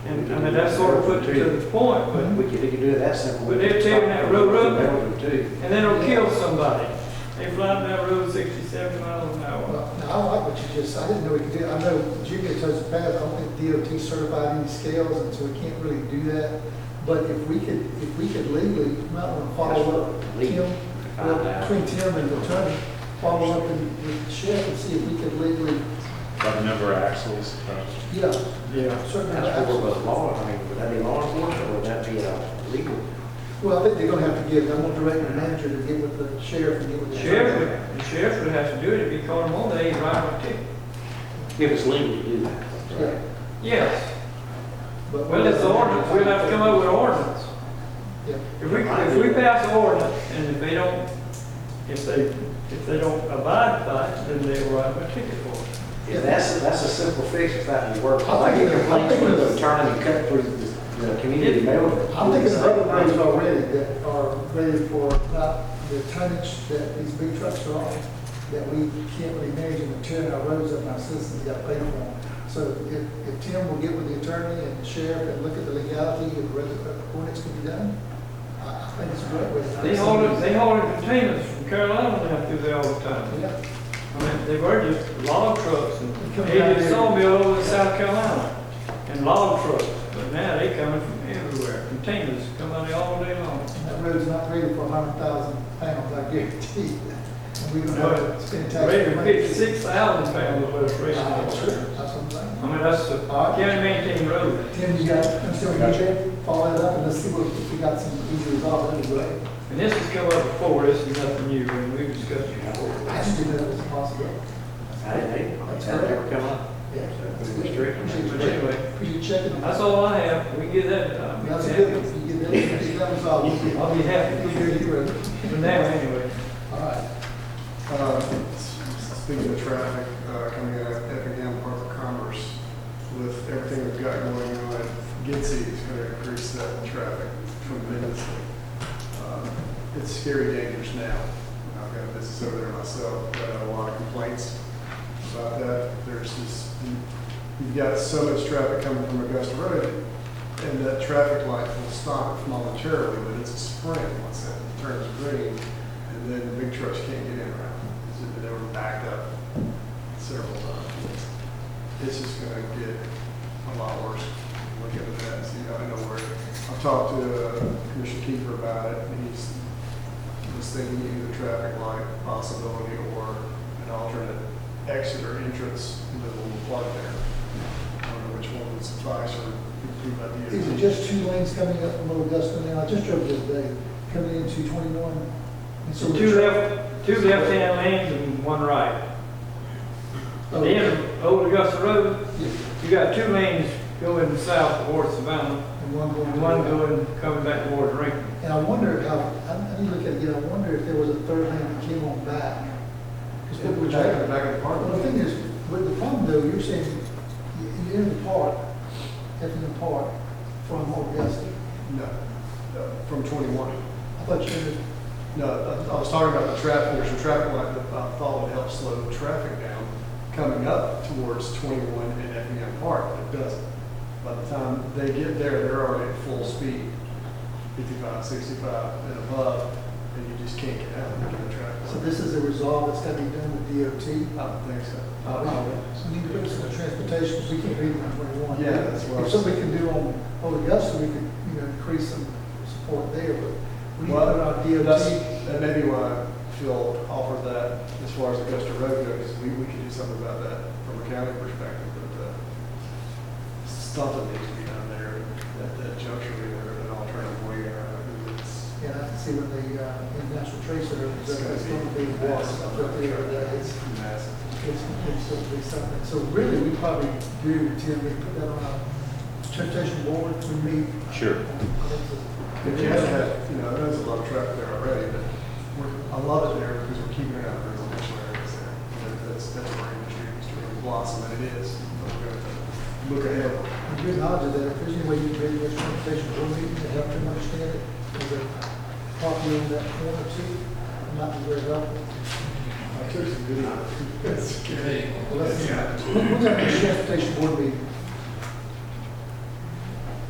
And I mean, that's sort of put to the point, but We could do it that simple. But they're tearing that road up, Too. and then it'll kill somebody. They fly down that road 60, 70 miles an hour. Well, now, I like what you just, I didn't know we could do, I know Jimmy had told us in the past, I don't think DOT certified any scales, and so we can't really do that. But if we could legally, you might want to follow up, Tim, between Tim and the attorney, follow up with the sheriff and see if we could legally, By the number of axles. yeah, Yeah. certainly. That's for the law, I mean, would that be law enforcement or would that be legal? Well, I think they're gonna have to get, I'm gonna direct the manager to get with the sheriff and get with the. The sheriff would have to do it if he caught him on there, he'd write a ticket. If it's legal to do that. Yeah. Yes. But Well, it's the ordinance, we'll have to come up with an ordinance. Yeah. If we pass an ordinance, and if they don't abide by it, then they'll write a ticket for it. Yeah, that's a simple fix if that would work. I get complaints from the attorney and cut through the community mail. I'm thinking of other roads already that are ready for not the tonnage that these big trucks are on, that we can't really manage and tearing our roads up and our citizens got to pay for them. So if Tim will get with the attorney and the sheriff and look at the legality of whether ordinance can be done, I think it's a great way. They haul containers from Carolina down through there all the time. Yeah. I mean, they were just log trucks and they did sawmill over in South Carolina and log trucks. But now they coming from everywhere. Containers come out there all day long. That road's not ready for 100,000 pounds, I guarantee. And we don't have to spend tax. Ready for 56,000 pounds of what's raised. That's what I'm saying. I mean, that's the county maintained road. Tim, you got, I'm still gonna follow it up and let's see if we got some easy resolve, that'd be great. And this has come up before, this is nothing new, and we've discussed it before. I just didn't know it was a possibility. That's never come up. Yeah. But anyway, Appreciate checking. that's all I have. We get that done. That's a good one. You get that resolved. I'll be happy to hear you for now anyway. All right. Speaking of traffic, coming out of Effingham, Park of Commerce, with everything we've got going on, Gitsy is going to increase that traffic tremendously. It's scary dangerous now. I've got a business over there myself, but I have a lot of complaints about that. There's this, you've got so much traffic coming from Augusta Road, and that traffic light will stop voluntarily, but it's a sprint once that turns green, and then the big trucks can't get in around. They were backed up several times. This is going to get a lot worse. Look into that and see. I know where. I've talked to Commissioner Kiefer about it, and he's thinking either traffic light possibility or an alternate exit or entrance into the little plug there. I don't know which one would suffice or be by DOT. Is it just 2 lanes coming up from Augusta now? I just drove this day, coming into 21. And So two left-hand lanes and one right. At the end of Old Augusta Road, you got 2 lanes going south towards Savannah, And one going. and one going, coming back towards Rankin. And I wonder how, I need to look at it again, I wonder if there was a 3rd lane that came on back. Because people were checking. Back in the park. Well, the thing is, with the problem though, you're saying, you're in the park, Effingham Park, from Augusta. No, from 21. I thought you were. No, I was talking about the traffic, there's a traffic light that I thought would help slow traffic down coming up towards 21 in Effingham Park, but it doesn't. By the time they get there, they're already at full speed, 55, 65 and above, and you just can't get out of the traffic. So this is a resolve that's got to be done with DOT? I don't think so. We need to look at some transportation, because we can't read it on 21. Yeah, that's what I If was- something we can do on Old Augusta, we could, increase some support there, but we need to put it on That DOT. may be why Phil offered that as far as Augusta Road goes. We could do something about that from a county perspective, but something needs to be done there at that juncture, either an alternative way around. Yeah, I can see when the International Trade Center is up, it's going to be massive up there. It's massive. It's going to be something. So really, we probably do, Tim, we put that on our transportation board, we meet. Sure. It has had, there's a lot of traffic there already, but I love it there because we're keeping it out of residential areas there. that's where industry is to really blossom, and it is. But we're going to look ahead. And you acknowledge that if there's any way you can bring this transportation board meeting to help them understand it, there's a property in that corner too, it might be very helpful. I took some video. That's good. Well, let's see. When's our next transportation board meeting?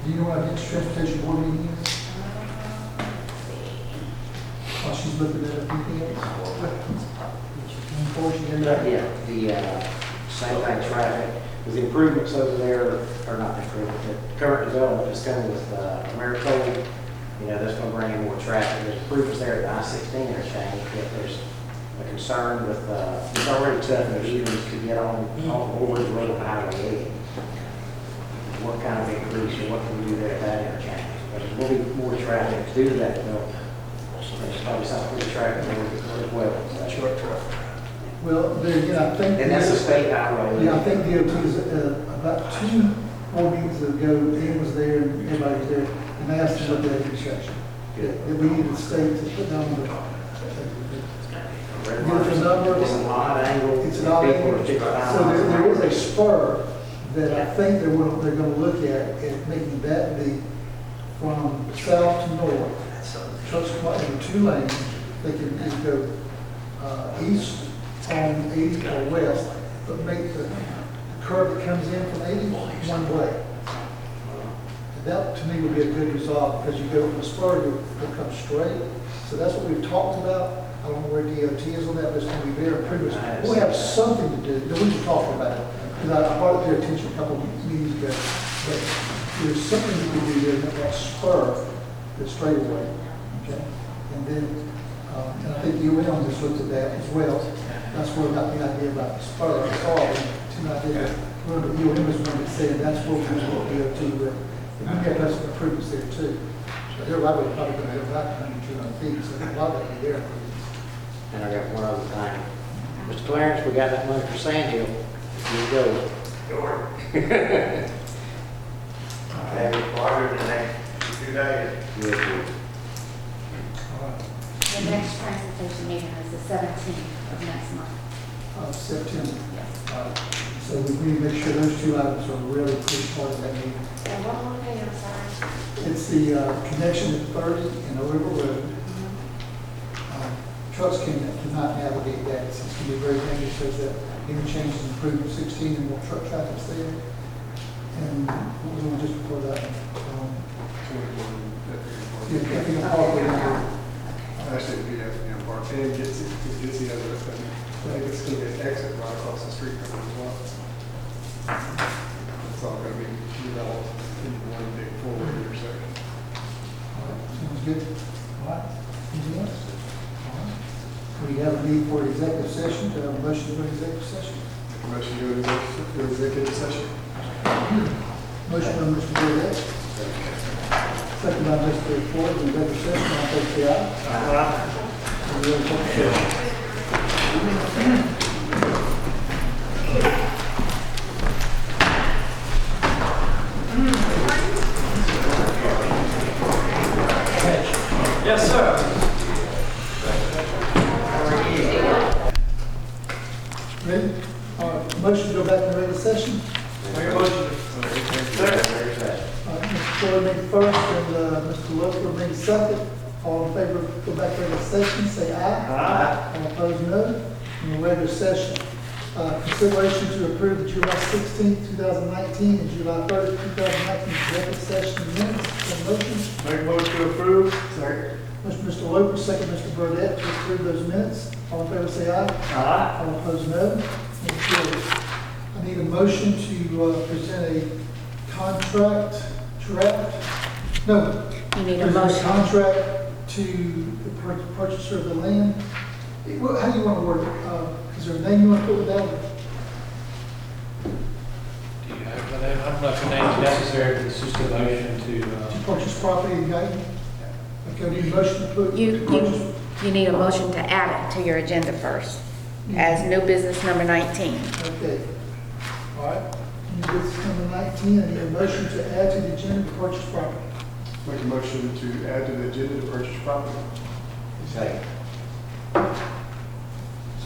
Do you know what our next transportation board meeting is? While she's looking at anything else? Yeah, the same thing, traffic, with the improvements over there, or not improvement, the current development is coming with Americold. You know, that's going to bring in more traffic. There's improvements there at the I-16 interchange, but there's a concern with, it's already tough in the evenings to get on Orange Road and Highway 80. What kind of increase or what can we do there at that interchange? But there will be more traffic due to that development. There's probably some pretty traffic there as well. Short traffic. Well, there again, I think. And that's a state highway. Yeah, I think DOT is, about 2 board meetings ago, Ian was there and everybody was there, and they asked to look at that intersection. Good. That we need the state to put down the, give us a number. It's an odd angle. It's an odd angle. So there is a spur that I think they're gonna look at making that be from south to north. Trucks come out in 2 lanes, they can either go east on 80 or west, but make the curve that comes in from 80 one way. That to me would be a good result, because you go from the spur, you'll come straight. So that's what we've talked about. I don't know where DOT is on that, but it's going to be very improved. We'll have something to do, that we can talk about it. Because I brought it to their attention a couple of meetings ago, but there's something we can do there, that spur, the straightaway, okay? And then, and I think UM just looked at that as well. That's where we got the idea about the spur. I saw it, two ideas. Remember, UM was one that said that's what we want DOT with. And we have some improvements there too. But they're right, we're probably going to go back 100, 200 feet, so a lot of that will be there. And I got one other thing. Mr. Clarence, we got that money for Sand Hill. Here you go. Sure. I have it watered in the next 2 days. Good, good. The next transportation meeting is the 17th of next month. September. Yes. So we need to make sure those 2 items are really pretty part of that meeting. And one more thing, I'm sorry. It's the connection at 30 and River Road. Trucks cannot navigate that. It's going to be very dangerous because that interchange is improved from 16 and more truck traffic's there. And what was the one just before that? Effingham Park. Actually, it'd be Effingham Park, and it gets the other thing. I think it's going to be an exit right across the street from it as well. It's all going to be developed in one big forward intersection. All right, sounds good. All right, anything else? All right. We have a need for executive session, to have a motion for executive session. Make a motion to go to executive session. Motion by Mr. Gordette. Second by Mr. Ford, in executive session, all in favor say aye. Aye. And we're in executive session. Yes, sir. Ready? All right, motion to go back to regular session. Make a motion. Mr. Ford made first, and Mr. Loeffler made second. All in favor of go back to regular session, say aye. Aye. All opposed, no. In the regular session, consideration to approve the July 16, 2019 and July 30, 2019 executive session minutes. Have a motion? Make a motion to approve. Second. Mr. Loeffler, second Mr. Burdette to approve those minutes. All in favor, say aye. Aye. All opposed, no. Motion carries. I need a motion to present a contract draft. No. You need a present motion. Contract to the purchaser of the land. How do you want to word it? Is there a name you want to put with that? Do you have a name? I don't know if the name is necessary, but it's just a motion to, To purchase property in Guyton? Okay, we need a motion to put. You need a motion to add it to your agenda first, as new business number 19. Okay. All right. New business number 19, I need a motion to add to the agenda to purchase property. Make a motion to add to the agenda to purchase property. Second.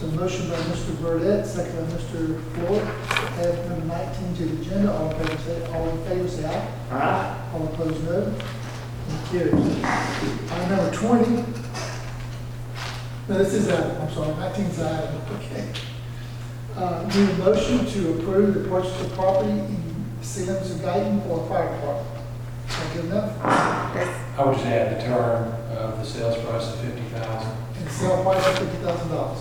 So motion by Mr. Burdette, second by Mr. Floyd, add number 19 to the agenda. All in favor say aye. Aye. All opposed, no. And carries. Item number 20. No, this is I'm sorry, 19 is item, okay. Need a motion to approve the purchase of property in Sims and Guyton for a fire department. Is that good enough? I would just add the term of the sales price of $50,000. And sale price of $50,000.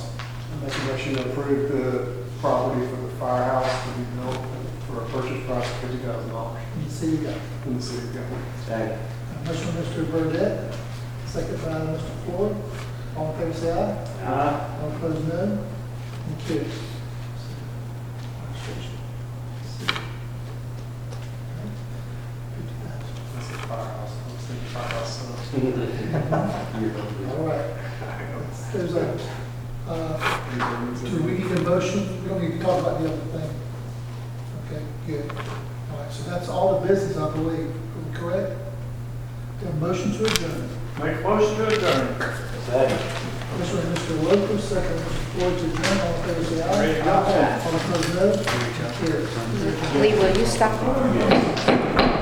I make a motion to approve the property for the firehouse to be built for a purchase price of $50,000 In the city of Guyton. in the city of Guyton. Second. Motion by Mr. Burdette, second by Mr. Floyd. All in favor say aye. Aye. All opposed, no. And carries. That's the firehouse. I was thinking firehouse. All right. There's others. Do we need a motion? We don't need to talk about the other thing. Okay, good. All right, so that's all the business, I believe. Correct? The motion to adjourn. Make a motion to adjourn. Second. Motion by Mr. Lopez, second by Mr. Floyd to adjourn. All in favor, say aye. All opposed, no. Carries. Lee, will you stop?